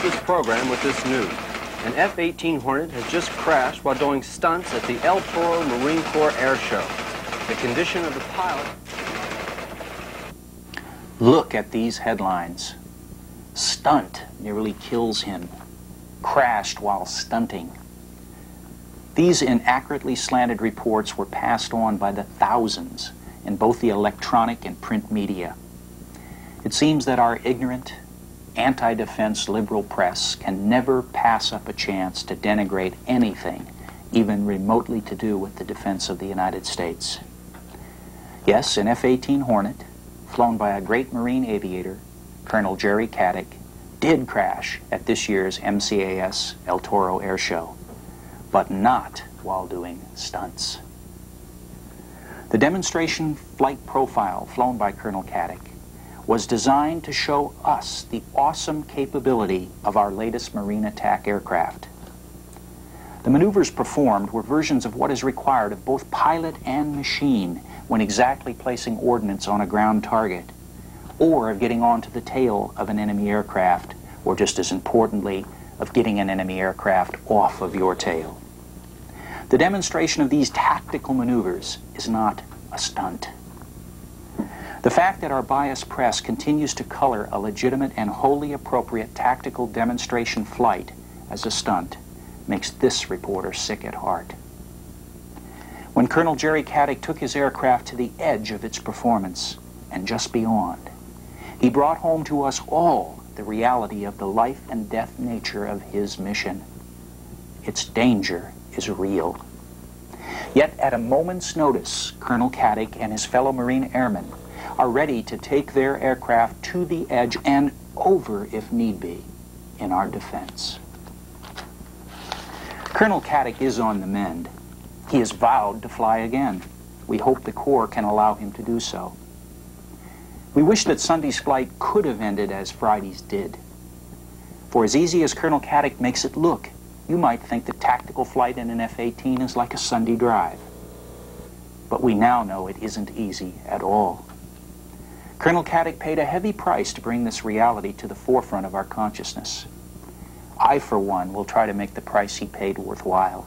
This program with this news. An F-18 Hornet has just crashed while doing stunts at the El Toro Marine Corps Air Show. The condition of the pilot... Look at these headlines. Stunt nearly kills him. Crashed while stunting. These inaccurately slanted reports were passed on by the thousands in both the electronic and print media. It seems that our ignorant, anti-defense liberal press can never pass up a chance to denigrate anything, even remotely to do with the defense of the United States. Yes, an F-18 Hornet, flown by a great Marine aviator, Colonel Jerry Caddick, did crash at this year's MCAS El Toro Air Show, but not while doing stunts. The demonstration flight profile flown by Colonel Caddick was designed to show us the awesome capability of our latest Marine attack aircraft. The maneuvers performed were versions of what is required of both pilot and machine when exactly placing ordnance on a ground target, or of getting onto the tail of an enemy aircraft, or just as importantly, of getting an enemy aircraft off of your tail. The demonstration of these tactical maneuvers is not a stunt. The fact that our biased press continues to color a legitimate and wholly appropriate tactical demonstration flight as a stunt makes this reporter sick at heart. When Colonel Jerry Caddick took his aircraft to the edge of its performance and just beyond, he brought home to us all the reality of the life and death nature of his mission. Its danger is real. Yet at a moment's notice, Colonel Caddick and his fellow Marine airmen are ready to take their aircraft to the edge and over, if need be, in our defense. Colonel Caddick is on the mend. He has vowed to fly again. We hope the Corps can allow him to do so. We wish that Sunday's flight could have ended as Friday's did. For as easy as Colonel Caddick makes it look, you might think that tactical flight in an F-18 is like a Sunday drive. But we now know it isn't easy at all. Colonel Caddick paid a heavy price to bring this reality to the forefront of our consciousness. I, for one, will try to make the price he paid worthwhile.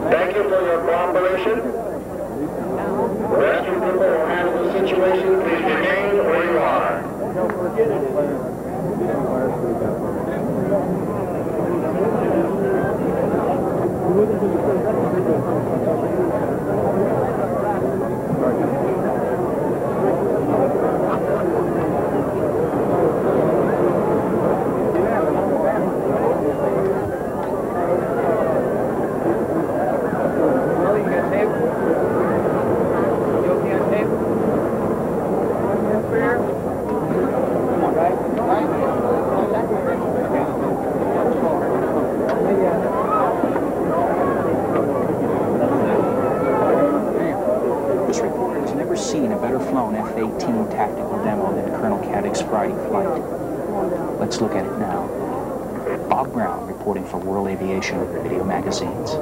Thank you for your cooperation. The rescue people will handle the situation. Please remain where you are. This reporter has never seen a better flown F-18 tactical demo than Colonel Caddick's Friday flight. Let's look at it now. Bob Brown reporting for World Aviation Video Magazines.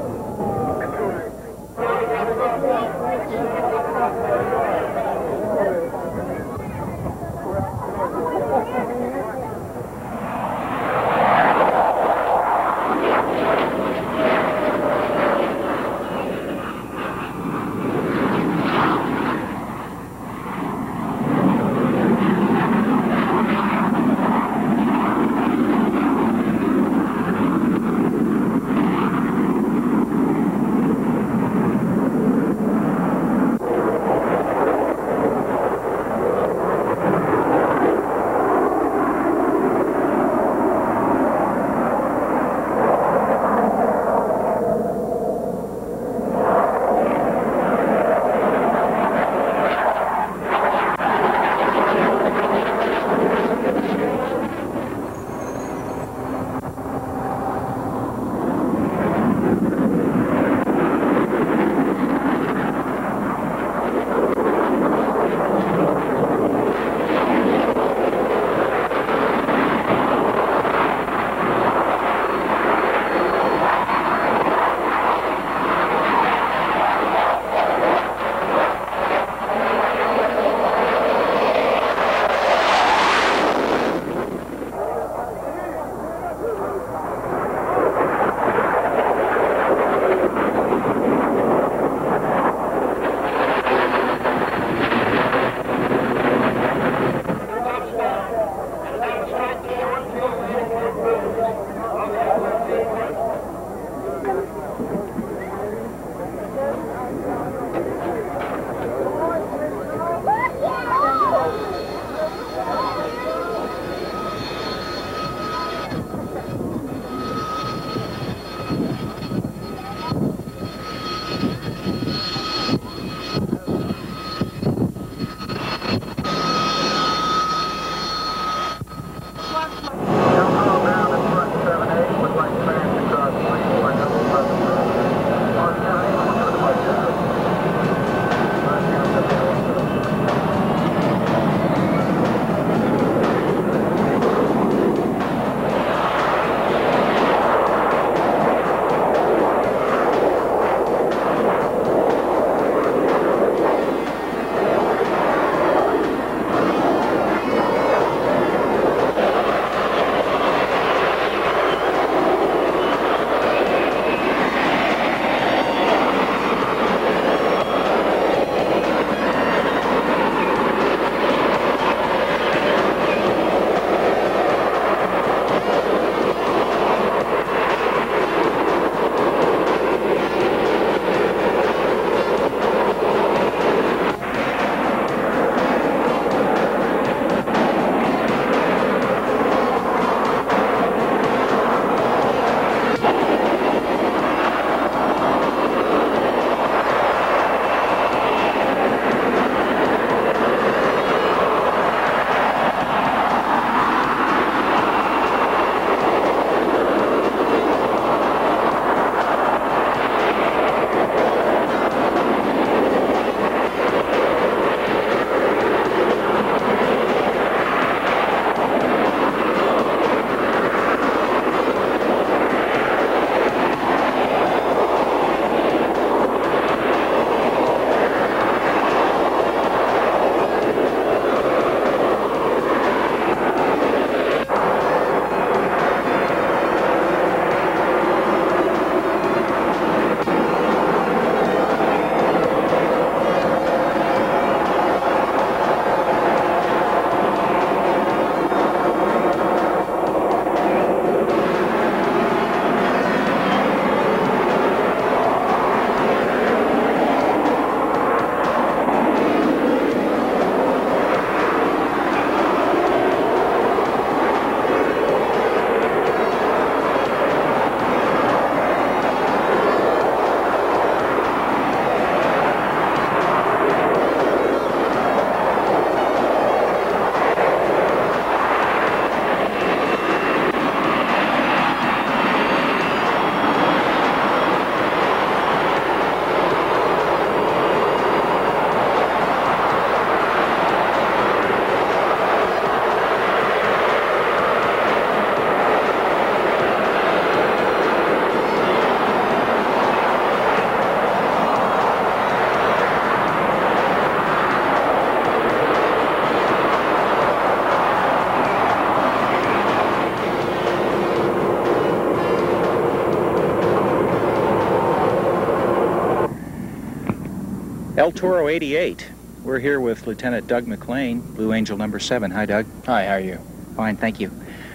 El Toro 88. We're here with Lieutenant Doug McLean, Blue Angel number 7. Hi, Doug. Hi, how are you? Fine, thank you.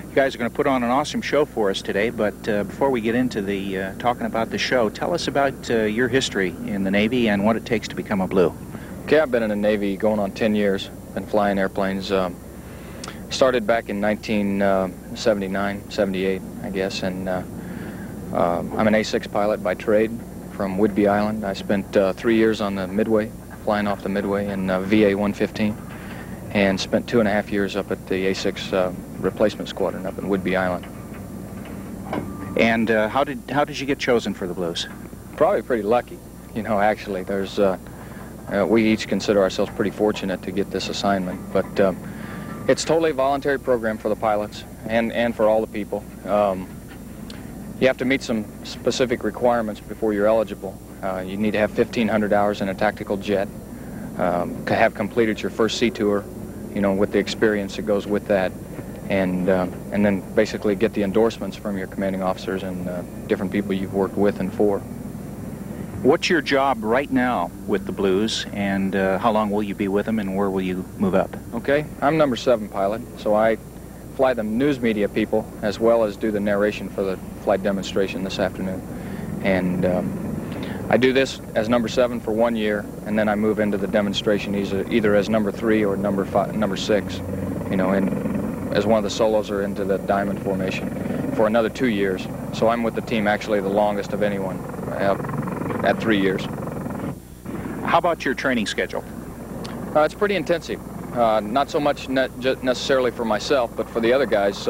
You guys are going to put on an awesome show for us today, but before we get into the talking about the show, tell us about your history in the Navy and what it takes to become a Blue. Okay, I've been in the Navy going on 10 years. Been flying airplanes. Started back in 1979, 78, I guess, and I'm an A6 pilot by trade from Whidbey Island. I spent 3 years on the Midway, flying off the Midway in VA 115, and spent 2.5 years up at the A6 replacement squadron up in Whidbey Island. And how did you get chosen for the Blues? Probably pretty lucky. You know, actually, there's we each consider ourselves pretty fortunate to get this assignment, but it's totally a voluntary program for the pilots and for all the people. You have to meet some specific requirements before you're eligible. You need to have 1,500 hours in a tactical jet, have completed your first sea tour, you know, with the experience that goes with that, and then basically get the endorsements from your commanding officers and different people you've worked with and for. What's your job right now with the Blues, and how long will you be with them, and where will you move up? Okay, I'm number 7 pilot, so I fly the news media people as well as do the narration for the flight demonstration this afternoon. And I do this as number 7 for 1 year, and then I move into the demonstration either as number 3 or number 6, you know, and as one of the solos or into the diamond formation for another 2 years. So I'm with the team actually the longest of anyone at 3 years. How about your training schedule? It's pretty intensive. Not so much necessarily for myself, but for the other guys.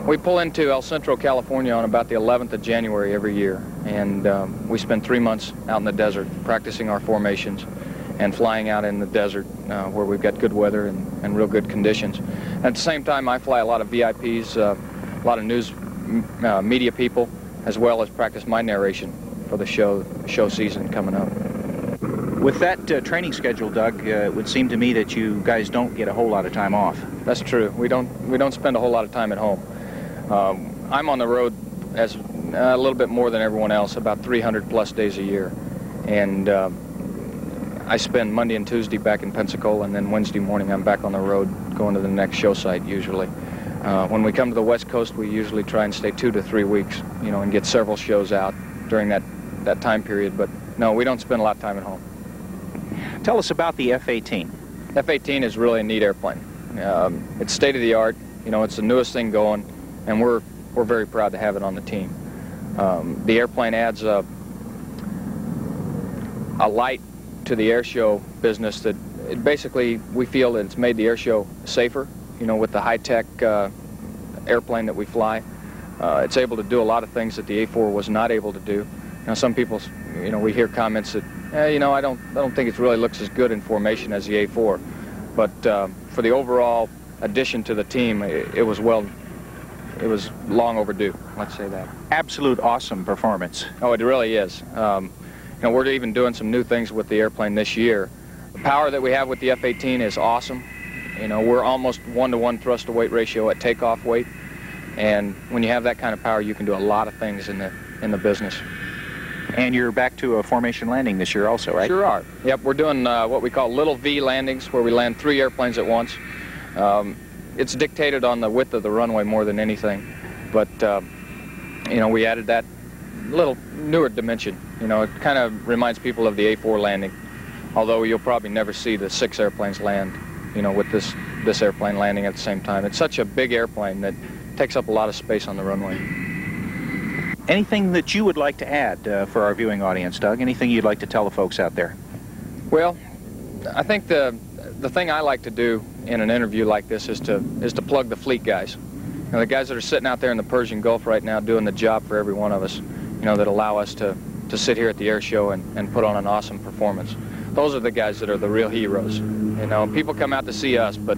We pull into El Centro, California on about the 11th of January every year, and we spend 3 months out in the desert practicing our formations and flying out in the desert where we've got good weather and real good conditions. At the same time, I fly a lot of VIPs, a lot of news media people, as well as practice my narration for the show season coming up. With that training schedule, Doug, it would seem to me that you guys don't get a whole lot of time off. That's true. We don't spend a whole lot of time at home. I'm on the road as a little bit more than everyone else, about 300 plus days a year, and I spend Monday and Tuesday back in Pensacola, and then Wednesday morning I'm back on the road going to the next show site usually. When we come to the West Coast, we usually try and stay 2 to 3 weeks, you know, and get several shows out during that time period. But no, we don't spend a lot of time at home. Tell us about the F-18. F-18 is really a neat airplane. It's state-of-the-art. You know, it's the newest thing going, and we're very proud to have it on the team. The airplane adds a light to the air show business that basically we feel that it's made the air show safer. You know, with the high-tech airplane that we fly, it's able to do a lot of things that the A4 was not able to do. Now, some people, you know, we hear comments that, you know, I don't think it really looks as good in formation as the A4. But for the overall addition to the team, it was long overdue. Let's say that. Absolute awesome performance. Oh, it really is. You know, we're even doing some new things with the airplane this year. The power that we have with the F-18 is awesome. You know, we're almost 1-to-1 thrust-to-weight ratio at takeoff weight, and when you have that kind of power, you can do a lot of things in the business. And you're back to a formation landing this year also, right? Sure are. Yep, we're doing what we call little V landings, where we land 3 airplanes at once. It's dictated on the width of the runway more than anything, but you know, we added that little newer dimension. You know, it kind of reminds people of the A4 landing, although you'll probably never see the 6 airplanes land, you know, with this airplane landing at the same time. It's such a big airplane that takes up a lot of space on the runway. Anything that you would like to add for our viewing audience, Doug? Anything you'd like to tell the folks out there? Well, I think the thing I like to do in an interview like this is to plug the fleet guys. You know, the guys that are sitting out there in the Persian Gulf right now doing the job for every one of us, you know, that allow us to sit here at the air show and put on an awesome performance. Those are the guys that are the real heroes. You know, people come out to see us, but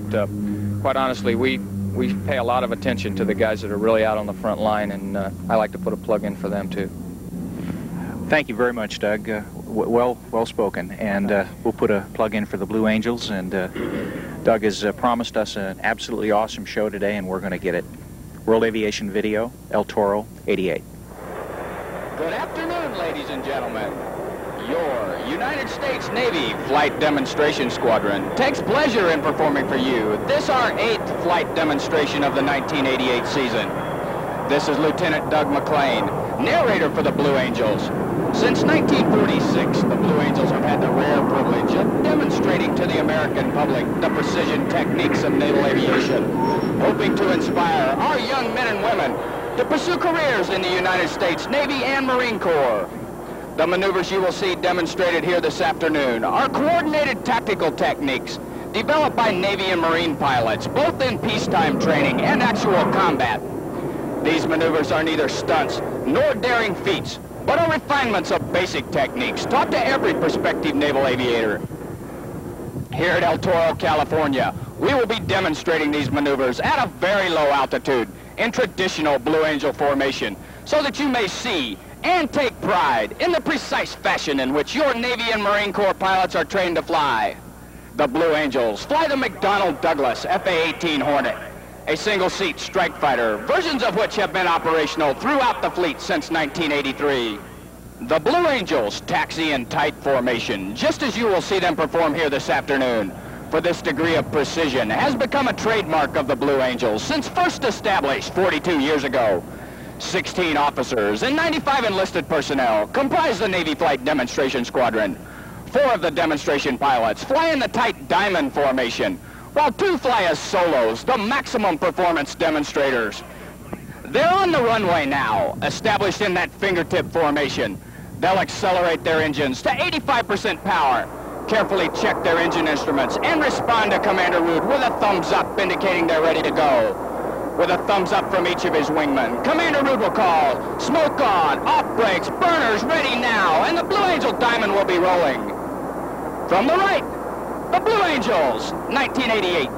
quite honestly, we pay a lot of attention to the guys that are really out on the front line, and I like to put a plug in for them too. Thank you very much, Doug. Well spoken, and we'll put a plug in for the Blue Angels, and Doug has promised us an absolutely awesome show today, and we're going to get it. World Aviation Video, El Toro 88. Good afternoon, ladies and gentlemen. Your United States Navy Flight Demonstration Squadron takes pleasure in performing for you this our 8th flight demonstration of the 1988 season. This is Lieutenant Doug McLean, narrator for the Blue Angels. Since 1946, the Blue Angels have had the rare privilege of demonstrating to the American public the precision techniques of naval aviation, hoping to inspire our young men and women to pursue careers in the United States Navy and Marine Corps. The maneuvers you will see demonstrated here this afternoon are coordinated tactical techniques developed by Navy and Marine pilots, both in peacetime training and actual combat. These maneuvers are neither stunts nor daring feats, but are refinements of basic techniques taught to every prospective naval aviator. Here at El Toro, California, we will be demonstrating these maneuvers at a very low altitude in traditional Blue Angel formation, so that you may see and take pride in the precise fashion in which your Navy and Marine Corps pilots are trained to fly. The Blue Angels fly the McDonnell Douglas FA-18 Hornet, a single-seat strike fighter, versions of which have been operational throughout the fleet since 1983. The Blue Angels taxi in tight formation, just as you will see them perform here this afternoon. For this degree of precision has become a trademark of the Blue Angels since first established 42 years ago. 16 officers and 95 enlisted personnel comprise the Navy Flight Demonstration Squadron. 4 of the demonstration pilots fly in the tight diamond formation, while 2 fly as solos, the maximum performance demonstrators. They're on the runway now, established in that fingertip formation. They'll accelerate their engines to 85% power, carefully check their engine instruments, and respond to Commander Rood with a thumbs up indicating they're ready to go. With a thumbs up from each of his wingmen, Commander Rood will call, smoke on, off brakes, burners ready now, and the Blue Angel diamond will be rolling. From the right, the Blue Angels, 1988.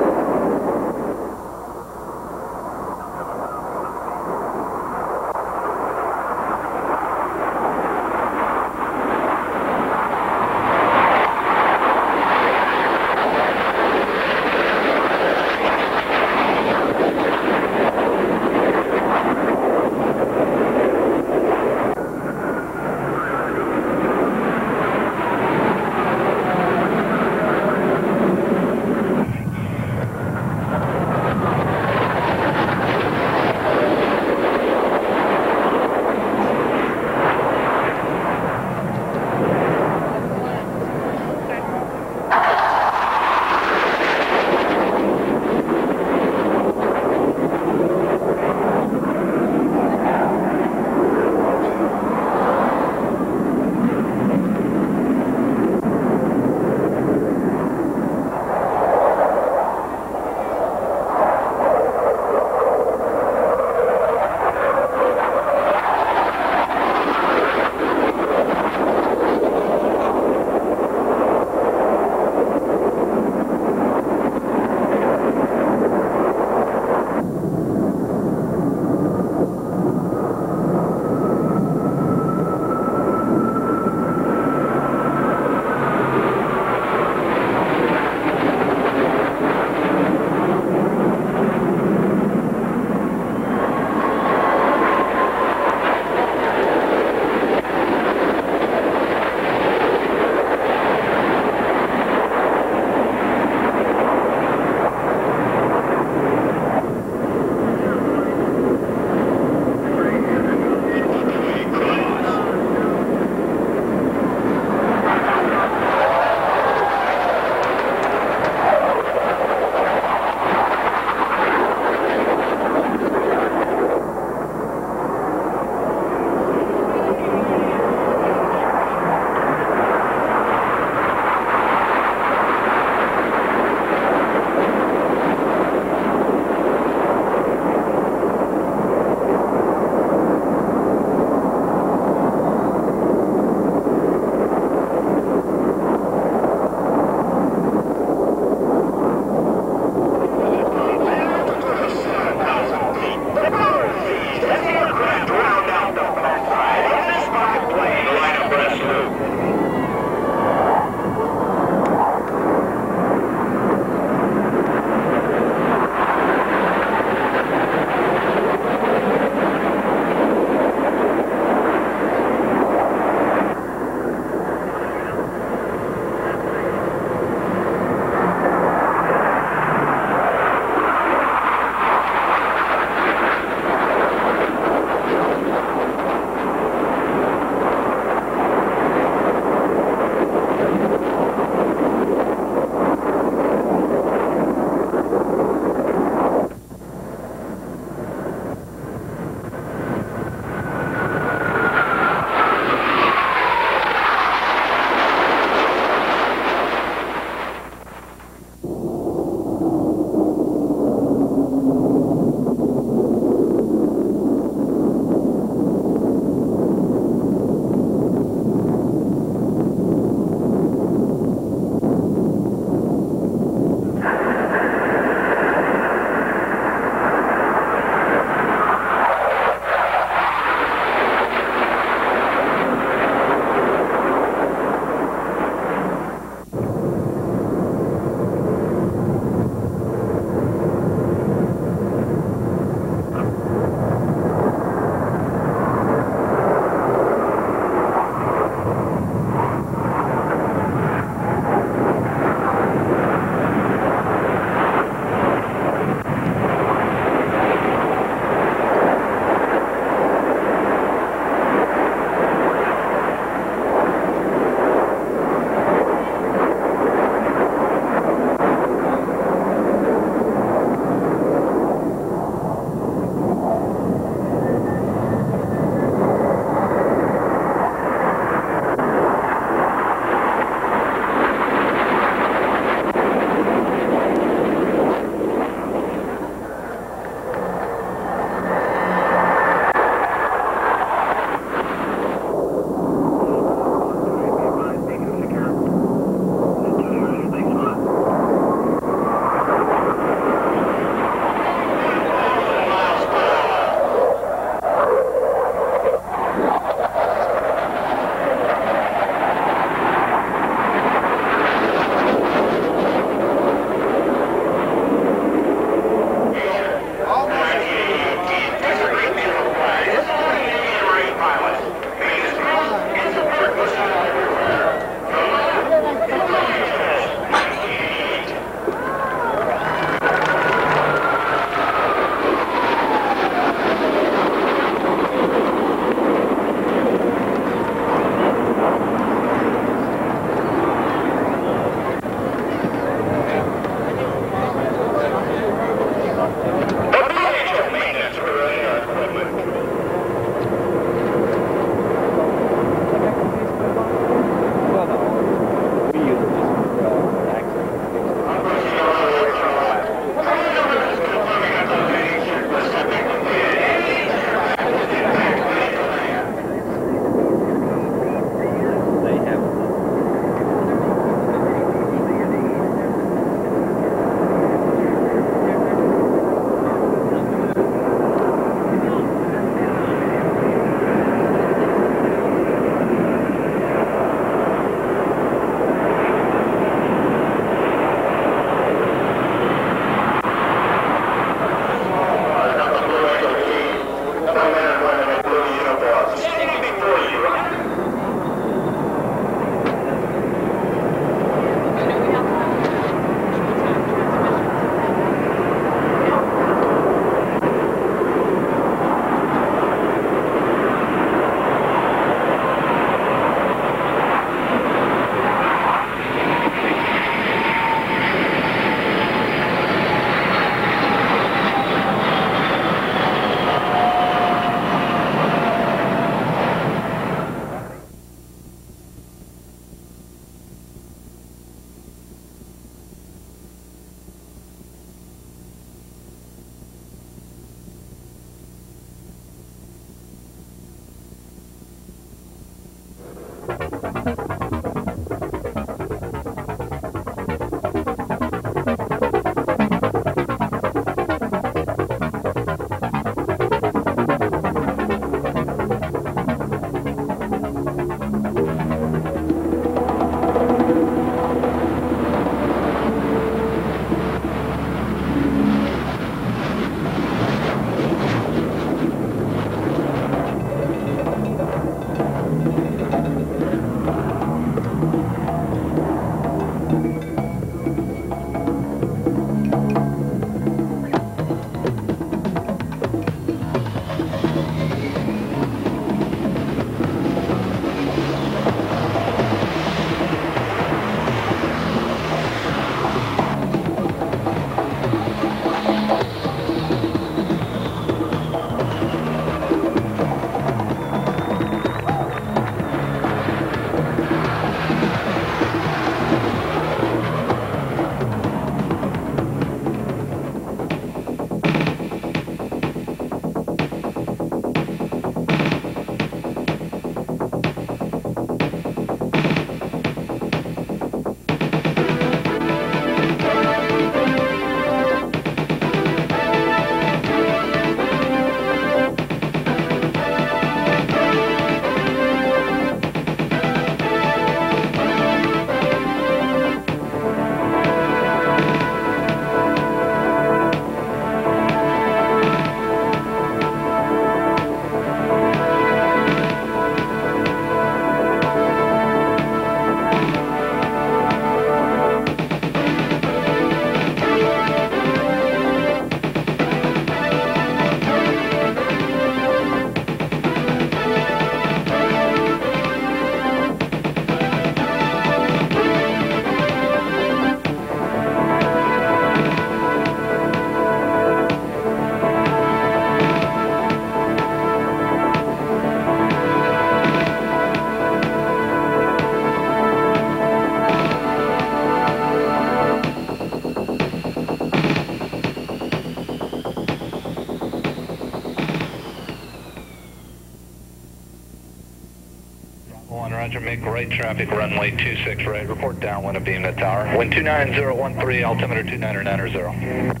roger. Make right traffic, runway 26 right. Report downwind of beam at tower. Wind 29013, altimeter 2990.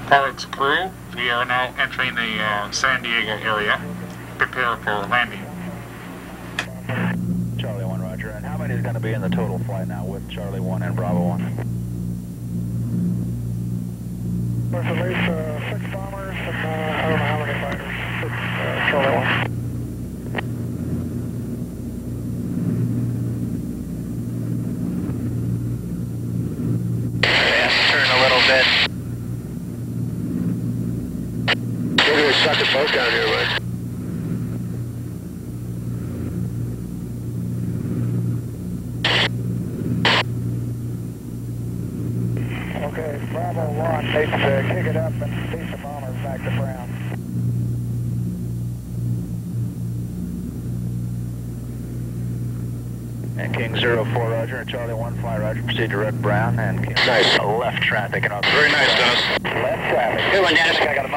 Pilots crew, we are now entering the San Diego area. Prepare for landing. Charlie 1, roger. And how many is going to be in the total flight now with Charlie 1 and Bravo 1? There's at least 6 bombers and I don't know how many fighters. Charlie 1. Turn a little bit. We're going to suck a boat down here, right? Okay, Bravo 1 needs to kick it up and see some bombers back to Brown. And King 04, roger. Charlie 1, fly, roger. Proceed direct Brown. And King nice. Left traffic. And very nice, Dennis. Left traffic. Good one, Dennis. I got a